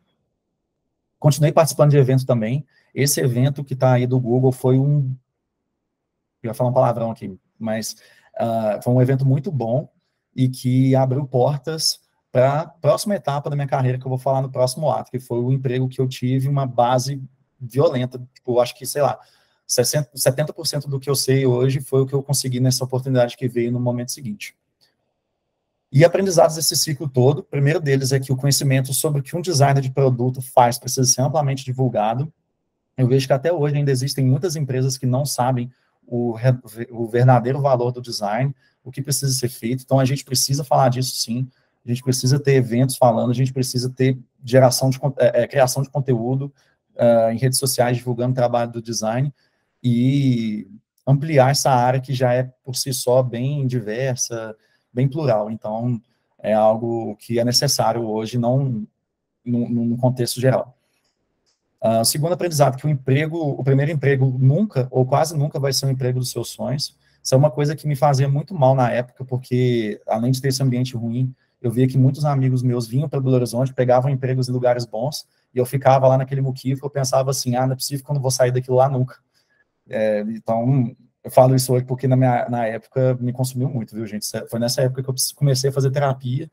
Continuei participando de evento também, esse evento que está aí do Google foi eu ia falar um palavrão aqui, mas foi um evento muito bom e que abriu portas para a próxima etapa da minha carreira, que eu vou falar no próximo ato, que foi o emprego que eu tive uma base violenta, tipo, acho que, sei lá, 70% do que eu sei hoje foi o que eu consegui nessa oportunidade que veio no momento seguinte. E aprendizados desse ciclo todo, o primeiro deles é que o conhecimento sobre o que um designer de produto faz precisa ser amplamente divulgado. Eu vejo que até hoje ainda existem muitas empresas que não sabem o verdadeiro valor do design, o que precisa ser feito, então a gente precisa falar disso sim, a gente precisa ter eventos falando, a gente precisa ter criação de conteúdo em redes sociais divulgando o trabalho do design e ampliar essa área que já é por si só bem diversa, bem plural, então é algo que é necessário hoje, não num contexto geral. O segundo aprendizado, que o primeiro emprego nunca, ou quase nunca, vai ser um emprego dos seus sonhos. Isso é uma coisa que me fazia muito mal na época, porque, além de ter esse ambiente ruim, eu via que muitos amigos meus vinham para Belo Horizonte, pegavam empregos em lugares bons, e eu ficava lá naquele muquifo, eu pensava assim, não é possível que eu não vou sair daquilo lá nunca. Então, eu falo isso hoje porque na época me consumiu muito, viu, gente? Foi nessa época que eu comecei a fazer terapia,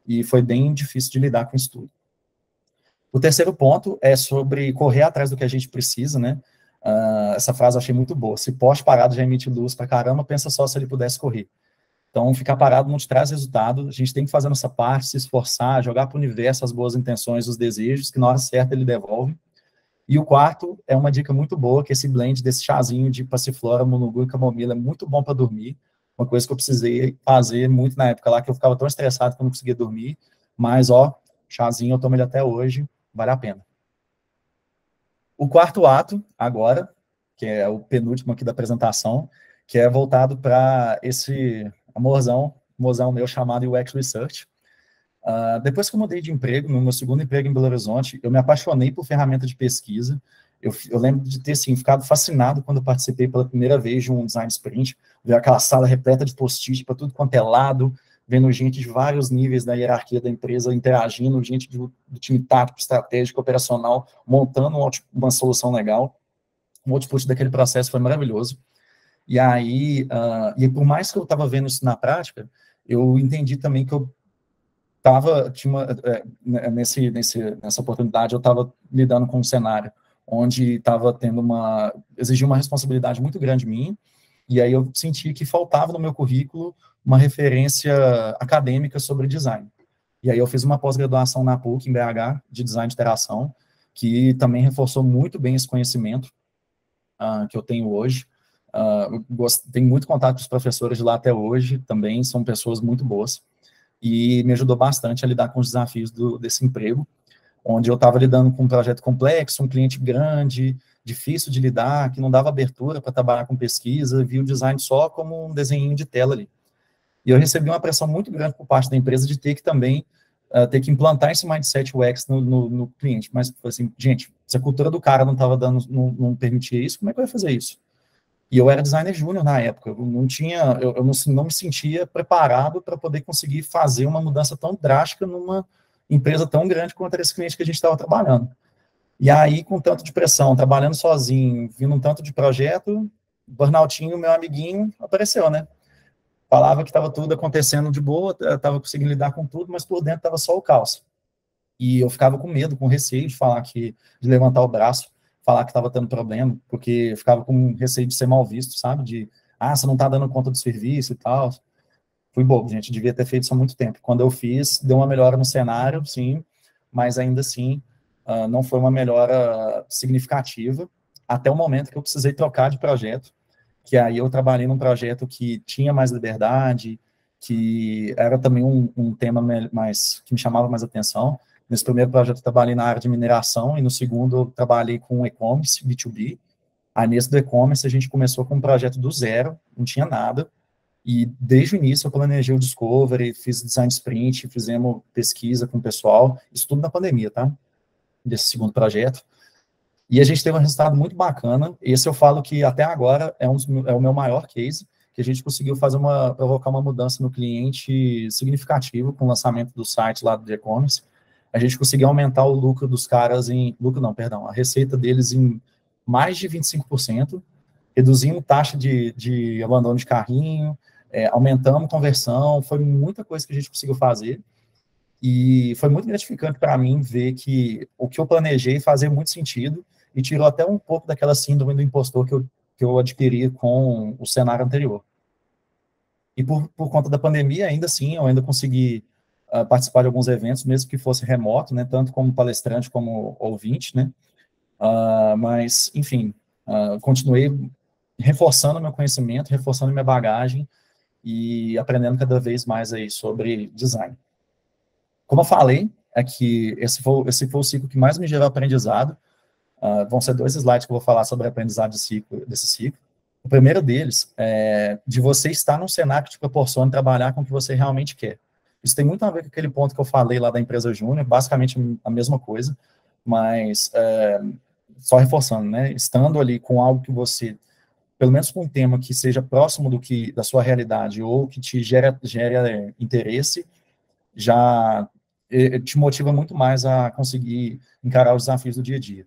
e foi bem difícil de lidar com isso tudo. O terceiro ponto é sobre correr atrás do que a gente precisa, né? Essa frase eu achei muito boa. Se poste parado já emite luz pra caramba, pensa só se ele pudesse correr. Então, ficar parado não te traz resultado, a gente tem que fazer a nossa parte, se esforçar, jogar para o universo as boas intenções, os desejos, que na hora certa ele devolve. E o quarto é uma dica muito boa, que esse blend desse chazinho de passiflora, mulungu e camomila é muito bom para dormir, uma coisa que eu precisei fazer muito na época lá, que eu ficava tão estressado que eu não conseguia dormir, mas, chazinho eu tomo ele até hoje, vale a pena. O quarto ato, agora, que é o penúltimo aqui da apresentação, que é voltado para esse amorzão meu chamado UX Research. Depois que eu mudei de emprego, no meu segundo emprego em Belo Horizonte, eu me apaixonei por ferramenta de pesquisa. Eu lembro de ter, assim, ficado fascinado quando eu participei pela primeira vez de um design sprint, ver aquela sala repleta de post-it para tudo quanto é lado, vendo gente de vários níveis da hierarquia da empresa interagindo, gente do time tático, estratégico, operacional, montando uma solução legal. O output daquele processo foi maravilhoso. E aí, por mais que eu estava vendo isso na prática, eu entendi também que eu nessa oportunidade, eu estava lidando com um cenário onde estava tendo exigia uma responsabilidade muito grande minha, e aí eu senti que faltava no meu currículo uma referência acadêmica sobre design. E aí eu fiz uma pós-graduação na PUC, em BH, de design de interação, que também reforçou muito bem esse conhecimento que eu tenho hoje. Tenho muito contato com os professores de lá até hoje, também são pessoas muito boas, e me ajudou bastante a lidar com os desafios desse emprego, onde eu estava lidando com um projeto complexo, um cliente grande, difícil de lidar, que não dava abertura para trabalhar com pesquisa, via o design só como um desenho de tela ali. E eu recebi uma pressão muito grande por parte da empresa de ter que também ter que implantar esse mindset UX no cliente. Mas, assim, gente, se a cultura do cara não permitia isso, como é que eu ia fazer isso? E eu era designer júnior na época, eu não me sentia preparado para poder conseguir fazer uma mudança tão drástica numa empresa tão grande quanto esse cliente que a gente estava trabalhando. E aí, com tanto de pressão, trabalhando sozinho, vindo um tanto de projeto, Burnoutinho, meu amiguinho, apareceu, né? Falava que estava tudo acontecendo de boa, estava conseguindo lidar com tudo, mas por dentro estava só o caos. E eu ficava com medo, com receio de levantar o braço, falar que estava tendo problema, porque eu ficava com receio de ser mal visto, sabe? Você não está dando conta do serviço e tal. Fui bobo, gente, devia ter feito isso há muito tempo. Quando eu fiz, deu uma melhora no cenário, sim, mas ainda assim, não foi uma melhora significativa, até o momento que eu precisei trocar de projeto, que aí eu trabalhei num projeto que tinha mais liberdade, que era também um tema que me chamava mais atenção. Nesse primeiro projeto eu trabalhei na área de mineração, e no segundo eu trabalhei com e-commerce, B2B. Aí nesse do e-commerce a gente começou com um projeto do zero, não tinha nada, e desde o início eu planejei o discovery, fiz design sprint, fizemos pesquisa com o pessoal, isso tudo na pandemia, tá? Desse segundo projeto. E a gente teve um resultado muito bacana. Esse eu falo que até agora é o meu maior case, que a gente conseguiu provocar uma mudança no cliente significativa com o lançamento do site lá do e-commerce. A gente conseguiu aumentar o lucro dos caras a receita deles em mais de 25%, reduzimos taxa de abandono de carrinho, aumentamos conversão, foi muita coisa que a gente conseguiu fazer. E foi muito gratificante para mim ver que o que eu planejei fazia muito sentido e tirou até um pouco daquela síndrome do impostor que eu adquiri com o cenário anterior. E por conta da pandemia, ainda assim, eu ainda consegui participar de alguns eventos, mesmo que fosse remoto, né, tanto como palestrante como ouvinte, né, mas, enfim, continuei reforçando meu conhecimento, reforçando minha bagagem e aprendendo cada vez mais aí sobre design. Como eu falei, é que esse foi o ciclo que mais me gerou aprendizado. Vão ser 2 slides que eu vou falar sobre aprendizado desse ciclo. O primeiro deles é de você estar num cenário que te proporciona trabalhar com o que você realmente quer. Isso tem muito a ver com aquele ponto que eu falei lá da empresa júnior, basicamente a mesma coisa, mas só reforçando, né? Estando ali com algo que você, pelo menos com um tema que seja próximo da sua realidade ou que te gere interesse, já te motiva muito mais a conseguir encarar os desafios do dia a dia.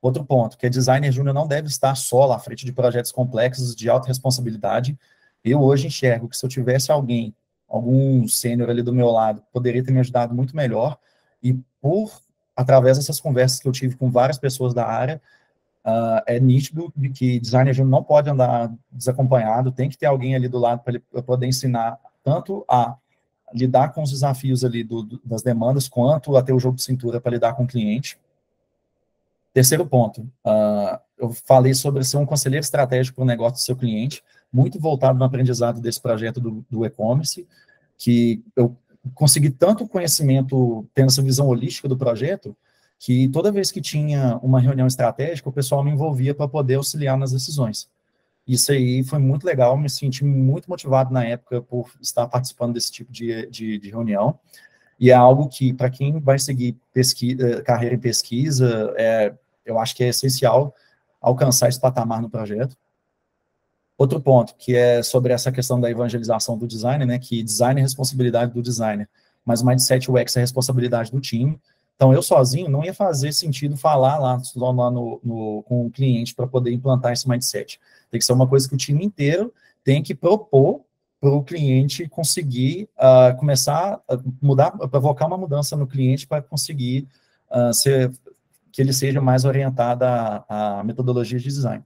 Outro ponto, que designer júnior não deve estar só à frente de projetos complexos de alta responsabilidade. Eu hoje enxergo que se eu tivesse algum sênior ali do meu lado, poderia ter me ajudado muito melhor, e através dessas conversas que eu tive com várias pessoas da área, é nítido de que designer júnior não pode andar desacompanhado, tem que ter alguém ali do lado para ele poder ensinar tanto a lidar com os desafios ali das demandas, quanto a ter o jogo de cintura para lidar com o cliente. Terceiro ponto, eu falei sobre ser um conselheiro estratégico para o negócio do seu cliente, muito voltado no aprendizado desse projeto do e-commerce, que eu consegui tanto conhecimento tendo essa visão holística do projeto, que toda vez que tinha uma reunião estratégica, o pessoal me envolvia para poder auxiliar nas decisões. Isso aí foi muito legal, me senti muito motivado na época por estar participando desse tipo de reunião. E é algo que, para quem vai seguir carreira em pesquisa, eu acho que é essencial alcançar esse patamar no projeto. Outro ponto, que é sobre essa questão da evangelização do design, né, que design é responsabilidade do designer, mas o Mindset UX é responsabilidade do time. Então, eu sozinho não ia fazer sentido falar lá com o cliente para poder implantar esse mindset. Tem que ser uma coisa que o time inteiro tem que propor para o cliente conseguir começar a mudar, provocar uma mudança no cliente para conseguir que ele seja mais orientado à metodologia de design.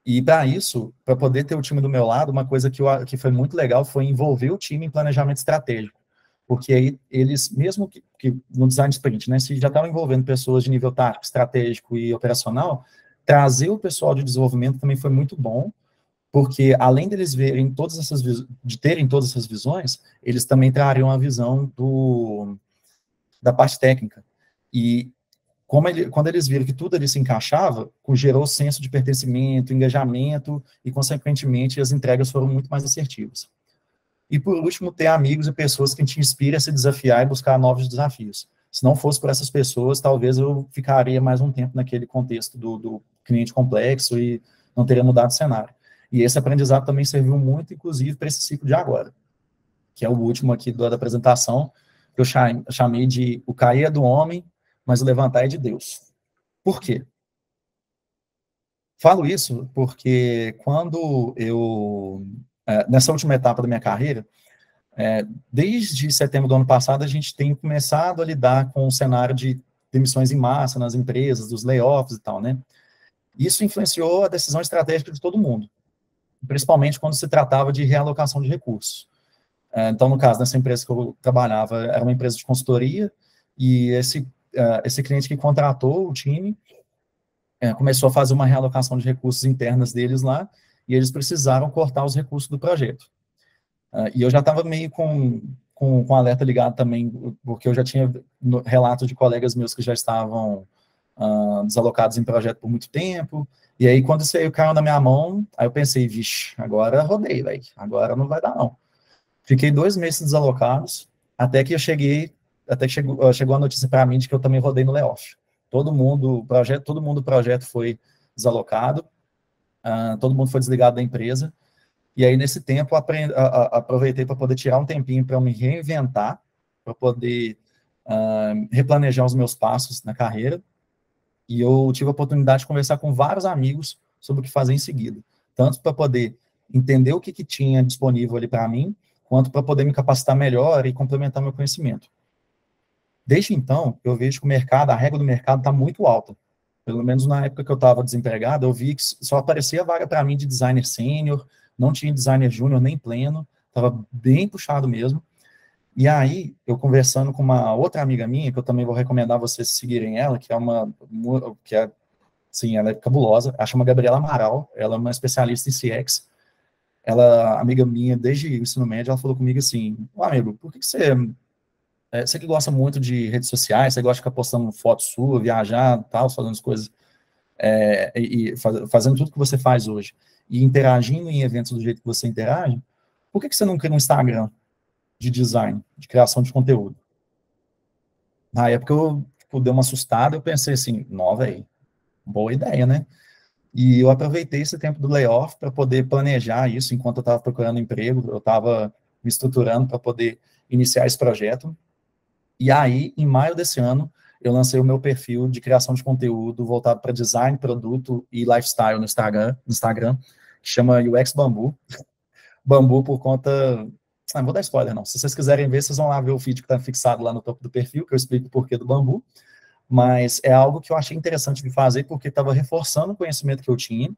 E para isso, para poder ter o time do meu lado, uma coisa que foi muito legal foi envolver o time em planejamento estratégico. Porque aí eles, mesmo que no design sprint, né, se já estavam envolvendo pessoas de nível tático, estratégico e operacional, trazer o pessoal de desenvolvimento também foi muito bom, porque além deles verem terem todas essas visões, eles também trariam a visão da parte técnica. E quando eles viram que tudo ali se encaixava, gerou senso de pertencimento, engajamento, e, consequentemente, as entregas foram muito mais assertivas. E, por último, ter amigos e pessoas que te inspirem a se desafiar e buscar novos desafios. Se não fosse por essas pessoas, talvez eu ficaria mais um tempo naquele contexto do cliente complexo e não teria mudado o cenário. E esse aprendizado também serviu muito, inclusive, para esse ciclo de agora, que é o último aqui da apresentação, que eu chamei de o cair é do homem, mas o levantar é de Deus. Por quê? Falo isso porque quando nessa última etapa da minha carreira, desde setembro do ano passado, a gente tem começado a lidar com o cenário de demissões em massa nas empresas, dos layoffs e tal, né? Isso influenciou a decisão estratégica de todo mundo, principalmente quando se tratava de realocação de recursos. Então, no caso dessa empresa que eu trabalhava, era uma empresa de consultoria, e esse cliente que contratou o time começou a fazer uma realocação de recursos internas deles lá, e eles precisaram cortar os recursos do projeto. E eu já estava meio com alerta ligado também, porque eu já tinha relatos de colegas meus que já estavam desalocados em projeto por muito tempo, e aí quando isso aí caiu na minha mão, aí eu pensei, vixe, agora rodei, velho, agora não vai dar não. Fiquei 2 meses desalocados, até que chegou a notícia para mim de que eu também rodei no layoff. Todo mundo do projeto foi desalocado, todo mundo foi desligado da empresa, e aí nesse tempo aproveitei para poder tirar um tempinho para me reinventar, para poder replanejar os meus passos na carreira, e eu tive a oportunidade de conversar com vários amigos sobre o que fazer em seguida, tanto para poder entender o que tinha disponível ali para mim, quanto para poder me capacitar melhor e complementar meu conhecimento. Desde então, eu vejo que a régua do mercado está muito alta. Pelo menos na época que eu estava desempregado, eu vi que só aparecia vaga para mim de designer sênior, não tinha designer júnior nem pleno, estava bem puxado mesmo. E aí, eu conversando com uma outra amiga minha, que eu também vou recomendar vocês seguirem ela, sim, ela é cabulosa, ela chama Gabriela Amaral, ela é uma especialista em CX. Ela, amiga minha, desde o ensino médio, ela falou comigo assim, amigo, por que você que gosta muito de redes sociais, você gosta de ficar postando foto sua, viajar, tal, fazendo as coisas, fazendo tudo que você faz hoje, e interagindo em eventos do jeito que você interage, por que você não cria um Instagram de design, de criação de conteúdo? Na época eu dei uma assustada, eu pensei assim, não, velho, boa ideia, né? E eu aproveitei esse tempo do layoff para poder planejar isso enquanto eu estava procurando emprego, eu estava me estruturando para poder iniciar esse projeto. E aí, em maio desse ano, eu lancei o meu perfil de criação de conteúdo voltado para design, produto e lifestyle no Instagram, que chama UX Bambu. Bambu por conta... não vou dar spoiler, não. Se vocês quiserem ver, vocês vão lá ver o feed que está fixado lá no topo do perfil, que eu explico o porquê do bambu. Mas é algo que eu achei interessante de fazer, porque estava reforçando o conhecimento que eu tinha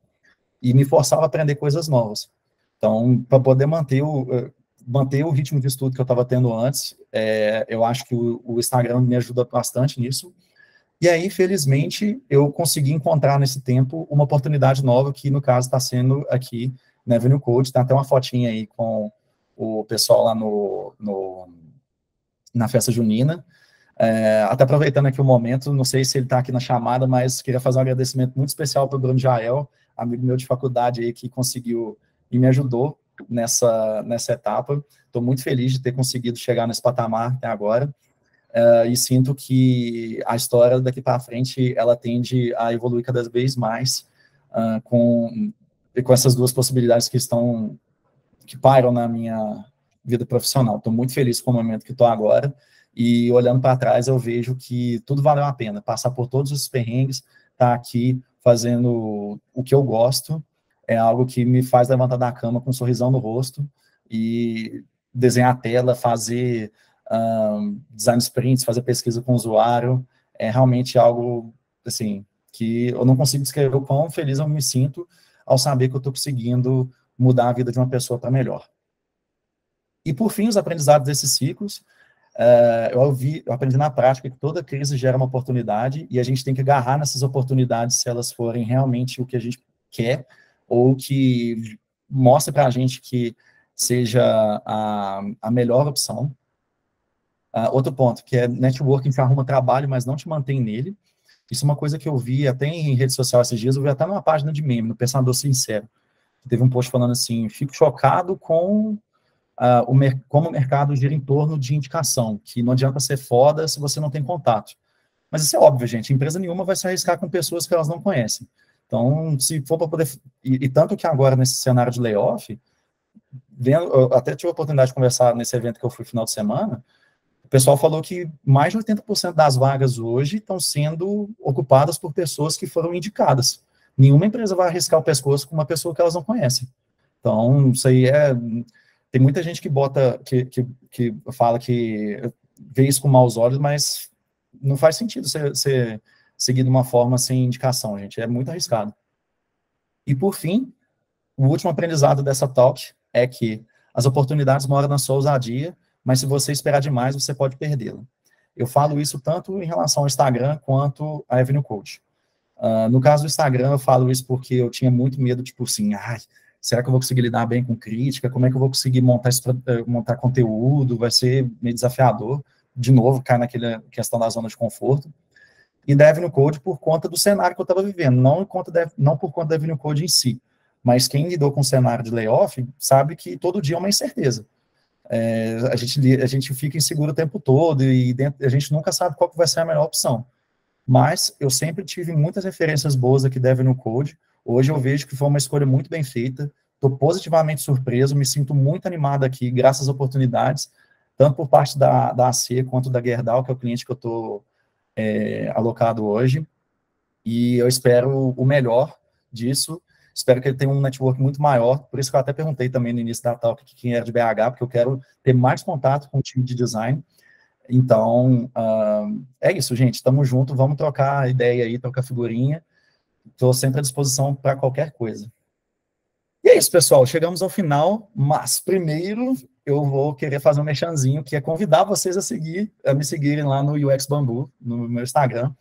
e me forçava a aprender coisas novas. Então, para poder manter o ritmo de estudo que eu estava tendo antes, eu acho que o Instagram me ajuda bastante nisso. E aí, felizmente, eu consegui encontrar nesse tempo uma oportunidade nova, que no caso está sendo aqui na Avenue Code, tem até uma fotinha aí com o pessoal lá na festa junina. Até aproveitando aqui o momento, não sei se ele está aqui na chamada, mas queria fazer um agradecimento muito especial para o Bruno Jael, amigo meu de faculdade aí, que conseguiu e me ajudou nessa etapa. Estou muito feliz de ter conseguido chegar nesse patamar até agora. E sinto que a história daqui para frente, ela tende a evoluir cada vez mais com essas duas possibilidades que pairam na minha vida profissional. Estou muito feliz com o momento que estou agora, e olhando para trás eu vejo que tudo valeu a pena, passar por todos os perrengues, estar aqui fazendo o que eu gosto, é algo que me faz levantar da cama com um sorrisão no rosto, e desenhar a tela, fazer design sprints, fazer pesquisa com o usuário, é realmente algo, assim, que eu não consigo descrever o quão feliz eu me sinto ao saber que eu estou conseguindo mudar a vida de uma pessoa para melhor. E, por fim, os aprendizados desses ciclos, eu aprendi na prática que toda crise gera uma oportunidade, e a gente tem que agarrar nessas oportunidades se elas forem realmente o que a gente quer, ou que mostre para a gente que seja a melhor opção. Outro ponto, que é networking que arruma trabalho, mas não te mantém nele. Isso é uma coisa que eu vi até em rede social esses dias, eu vi até numa página de meme, no Pensador Sincero. Teve um post falando assim: fico chocado com como o mercado gira em torno de indicação, que não adianta ser foda se você não tem contato. Mas isso é óbvio, gente, empresa nenhuma vai se arriscar com pessoas que elas não conhecem. Então, se for para poder... E tanto que agora, nesse cenário de layoff, eu até tive a oportunidade de conversar nesse evento que eu fui no final de semana, o pessoal falou que mais de 80% das vagas hoje estão sendo ocupadas por pessoas que foram indicadas. Nenhuma empresa vai arriscar o pescoço com uma pessoa que elas não conhecem. Então, isso aí tem muita gente que que fala que vê isso com maus olhos, mas não faz sentido ser seguir de uma forma sem indicação, gente. É muito arriscado. E, por fim, o último aprendizado dessa talk é que as oportunidades moram na sua ousadia, mas se você esperar demais, você pode perdê-la. Eu falo isso tanto em relação ao Instagram quanto à Avenue Coach. No caso do Instagram, eu falo isso porque eu tinha muito medo, tipo assim, será que eu vou conseguir lidar bem com crítica? Como é que eu vou conseguir montar conteúdo? Vai ser meio desafiador. De novo, cai naquela questão da zona de conforto. E da Avenue Code por conta do cenário que eu estava vivendo, não por conta da Avenue Code em si. Mas quem lidou com o cenário de layoff sabe que todo dia é uma incerteza. A gente fica inseguro o tempo todo e a gente nunca sabe qual que vai ser a melhor opção. Mas eu sempre tive muitas referências boas aqui da Avenue Code. Hoje eu vejo que foi uma escolha muito bem feita. Estou positivamente surpreso, me sinto muito animado aqui, graças às oportunidades, tanto por parte da AC quanto da Gerdau, que é o cliente que eu estou alocado hoje. E eu espero o melhor disso. Espero que ele tenha um network muito maior. Por isso que eu até perguntei também no início da talk quem era de BH, porque eu quero ter mais contato com o time de design. Então, é isso, gente. Estamos juntos, vamos trocar ideia aí, trocar figurinha. Estou sempre à disposição para qualquer coisa. E é isso, pessoal. Chegamos ao final, mas primeiro eu vou querer fazer um merchanzinho, que é convidar vocês a me seguirem lá no UX Bambu, no meu Instagram.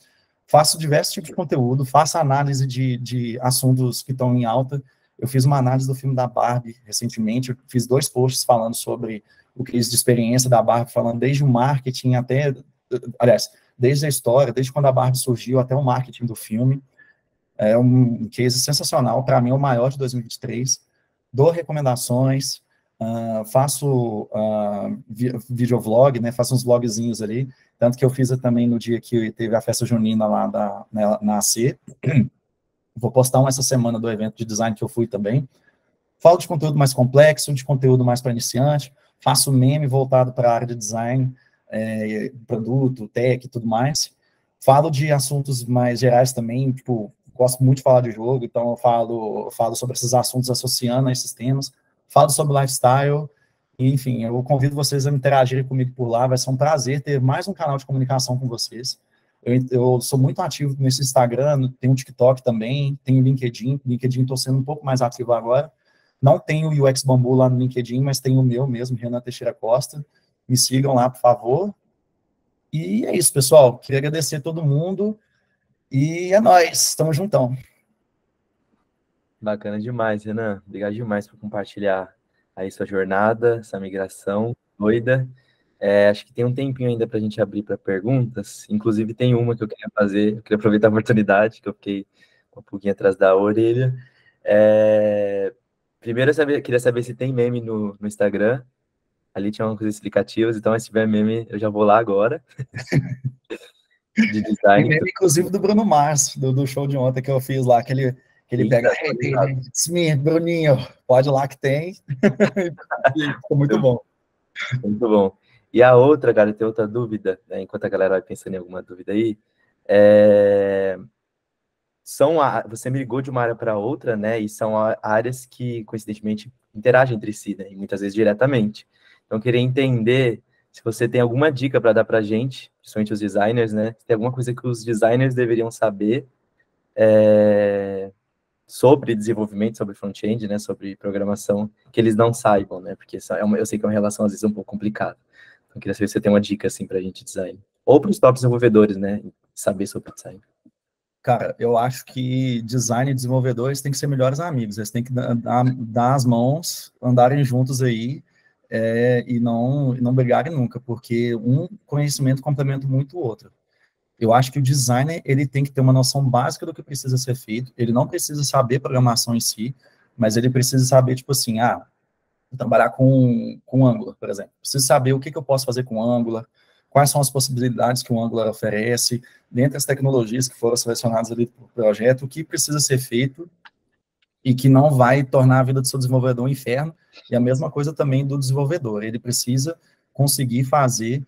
Faço diversos tipos de conteúdo, faço análise de assuntos que estão em alta. Eu fiz uma análise do filme da Barbie recentemente, eu fiz 2 posts falando sobre o case de experiência da Barbie, falando desde o marketing até, aliás, desde a história, desde quando a Barbie surgiu até o marketing do filme. É um case sensacional, para mim é o maior de 2023. Dou recomendações, faço videovlog, né, faço uns vlogzinhos ali, tanto que eu fiz também no dia que teve a festa junina lá na AC. Vou postar essa semana do evento de design que eu fui também. Falo de conteúdo mais complexo, de conteúdo mais para iniciante, faço meme voltado para a área de design, produto, tech e tudo mais. Falo de assuntos mais gerais também, tipo, gosto muito de falar de jogo, então eu falo sobre esses assuntos associando a esses temas. Falo sobre lifestyle, enfim, eu convido vocês a interagirem comigo por lá, vai ser um prazer ter mais um canal de comunicação com vocês. Eu sou muito ativo nesse Instagram, tenho um TikTok também, tenho LinkedIn estou sendo um pouco mais ativo agora. Não tenho o UX Bambu lá no LinkedIn, mas tenho o meu mesmo, Renan Teixeira Costa. Me sigam lá, por favor. E é isso, pessoal. Queria agradecer a todo mundo. E é nóis, estamos juntão. Bacana demais, Renan. Obrigado demais por compartilhar aí sua jornada, essa migração doida. Acho que tem um tempinho ainda para a gente abrir para perguntas. Inclusive, tem uma que eu queria fazer. Eu queria aproveitar a oportunidade, que eu fiquei um pouquinho atrás da orelha. Primeiro, queria saber se tem meme no Instagram. Ali tinha umas coisas explicativas, então se tiver meme, eu já vou lá agora. De Tem design. meme, inclusive, do Bruno Mars, do show de ontem que eu fiz lá, que ele pega, Eita, hey, baby, it's me, Bruninho, pode ir lá que tem. E ficou muito bom. muito bom. E a outra, cara, tem outra dúvida, né, enquanto a galera vai pensando em alguma dúvida aí, você migrou de uma área para outra, né, e são áreas que, coincidentemente, interagem entre si, né, e muitas vezes diretamente. Então, eu queria entender se você tem alguma dica para dar para a gente, principalmente os designers, né, se tem alguma coisa que os designers deveriam saber sobre desenvolvimento, sobre front-end, né, sobre programação, que eles não saibam, né, porque eu sei que é uma relação, às vezes, um pouco complicada. Então, eu queria saber se você tem uma dica, assim, para a gente design. Ou para os próprios desenvolvedores, né, saber sobre design. Cara, eu acho que design e desenvolvedores têm que ser melhores amigos, eles têm que dar as mãos, andarem juntos aí, e não brigarem nunca, porque um conhecimento complementa muito o outro. Eu acho que o designer, ele tem que ter uma noção básica do que precisa ser feito, ele não precisa saber programação em si, mas ele precisa saber, tipo assim, trabalhar com Angular, por exemplo. Preciso saber o que eu posso fazer com Angular, quais são as possibilidades que o Angular oferece, dentre as tecnologias que foram selecionadas ali para o projeto, o que precisa ser feito e que não vai tornar a vida do seu desenvolvedor um inferno, e a mesma coisa também do desenvolvedor, ele precisa conseguir fazer,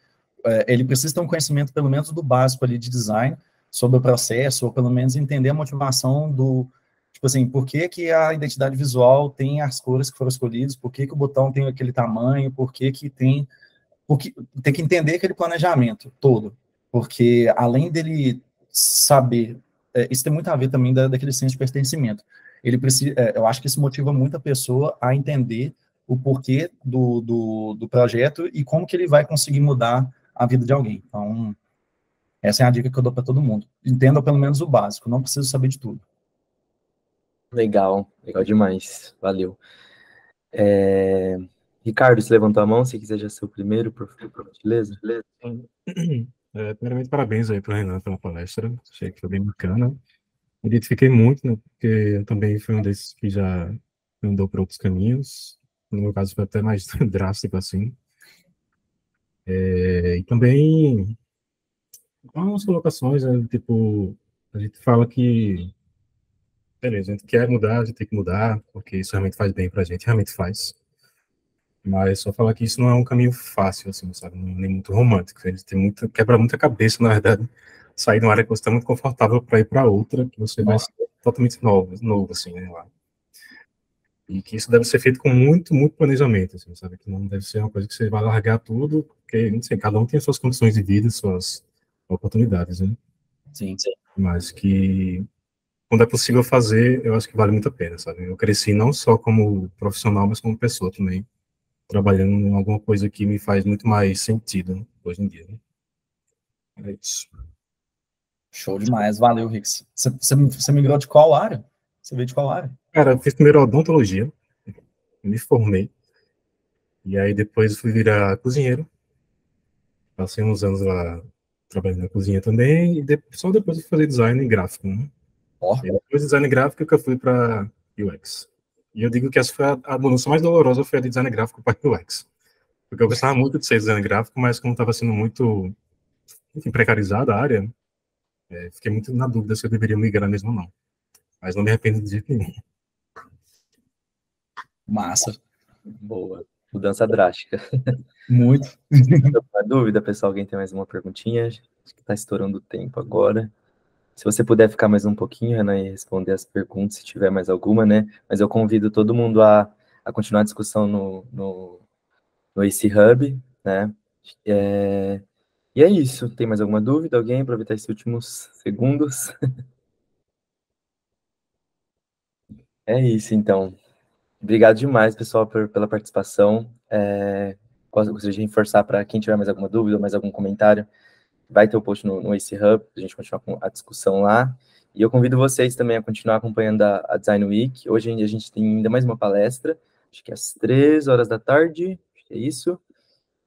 ele precisa ter um conhecimento, pelo menos do básico ali de design, sobre o processo, ou pelo menos entender a motivação tipo assim, por que que a identidade visual tem as cores que foram escolhidas, por que que o botão tem aquele tamanho, porque tem que entender aquele planejamento todo, porque além dele saber, isso tem muito a ver também daquele senso de pertencimento. Ele precisa, eu acho que isso motiva muito a pessoa a entender o porquê do projeto e como que ele vai conseguir mudar a vida de alguém. Então, essa é a dica que eu dou para todo mundo. Entenda pelo menos o básico, não preciso saber de tudo. Legal, legal demais. Valeu. Ricardo, você levantou a mão, se quiser já ser o primeiro, por gentileza. Primeiramente, parabéns aí para o Renan pela palestra. Achei que foi bem bacana. Me identifiquei muito, né? Porque eu também fui um desses que já andou por outros caminhos. No meu caso, foi até mais drástico assim. E também, algumas colocações, né? Tipo, a gente fala que, beleza, a gente quer mudar, a gente tem que mudar, porque isso realmente faz bem para a gente, realmente faz. Mas só falar que isso não é um caminho fácil, assim, sabe? Nem muito romântico. A gente tem quebra muita cabeça, na verdade, sair de uma área que você está muito confortável para ir para outra, que você vai ser totalmente novo, assim, né? Lá. E que isso deve ser feito com muito, muito planejamento, assim, sabe? Que não deve ser uma coisa que você vai largar tudo, porque, não sei, cada um tem as suas condições de vida, suas oportunidades, né? Sim. Mas que, quando é possível fazer, eu acho que vale muito a pena, sabe? Eu cresci não só como profissional, mas como pessoa também, trabalhando em alguma coisa que me faz muito mais sentido, né, hoje em dia. Né? É isso. Show demais, valeu, Rix. Você migrou de qual área? Você veio de qual área? Cara, eu fiz primeiro odontologia, me formei, e aí depois fui virar cozinheiro, passei uns anos lá trabalhando na cozinha também, e só depois eu fui fazer design gráfico, né? E depois de design gráfico que eu fui para UX. E eu digo que essa foi a mudança mais dolorosa, foi a de design gráfico para UX. Porque eu gostava muito de ser design gráfico, mas como estava sendo muito, enfim, precarizada a área, fiquei muito na dúvida se eu deveria migrar mesmo ou não. Mas não me arrependo de jeito nenhum. Massa. Boa. Mudança drástica. Muito. Uma dúvida, pessoal? Alguém tem mais uma perguntinha? Acho que está estourando o tempo agora. Se você puder ficar mais um pouquinho, Renan, e responder as perguntas, se tiver mais alguma, né? Mas eu convido todo mundo a continuar a discussão no Ace Hub, né? E é isso. Tem mais alguma dúvida? Alguém? Aproveitar esses últimos segundos. É isso, então. Obrigado demais, pessoal, pela participação. Gostaria de reforçar para quem tiver mais alguma dúvida, mais algum comentário, vai ter o post no Ace Hub, para a gente continuar com a discussão lá. E eu convido vocês também a continuar acompanhando a Design Week. Hoje a gente tem ainda mais uma palestra, acho que às 3 horas da tarde, acho que é isso.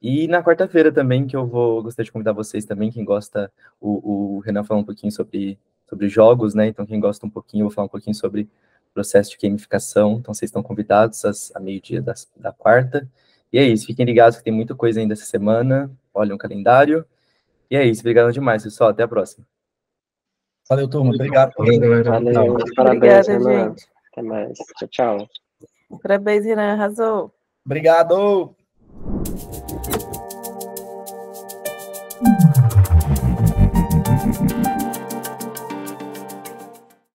E na quarta-feira também, que eu gostaria de convidar vocês também, quem gosta, o Renan falou um pouquinho sobre jogos, né? Então, quem gosta um pouquinho, eu vou falar um pouquinho sobre processo de gamificação. Então, vocês estão convidados a meio-dia da quarta. E é isso, fiquem ligados que tem muita coisa ainda essa semana. Olhem o calendário. E é isso, obrigado demais, pessoal. Até a próxima. Valeu, turma. Obrigado. Valeu, galera. Valeu, parabéns, Obrigada, Renan. gente. Até mais. Tchau, tchau. Parabéns, Renan, arrasou. Obrigado.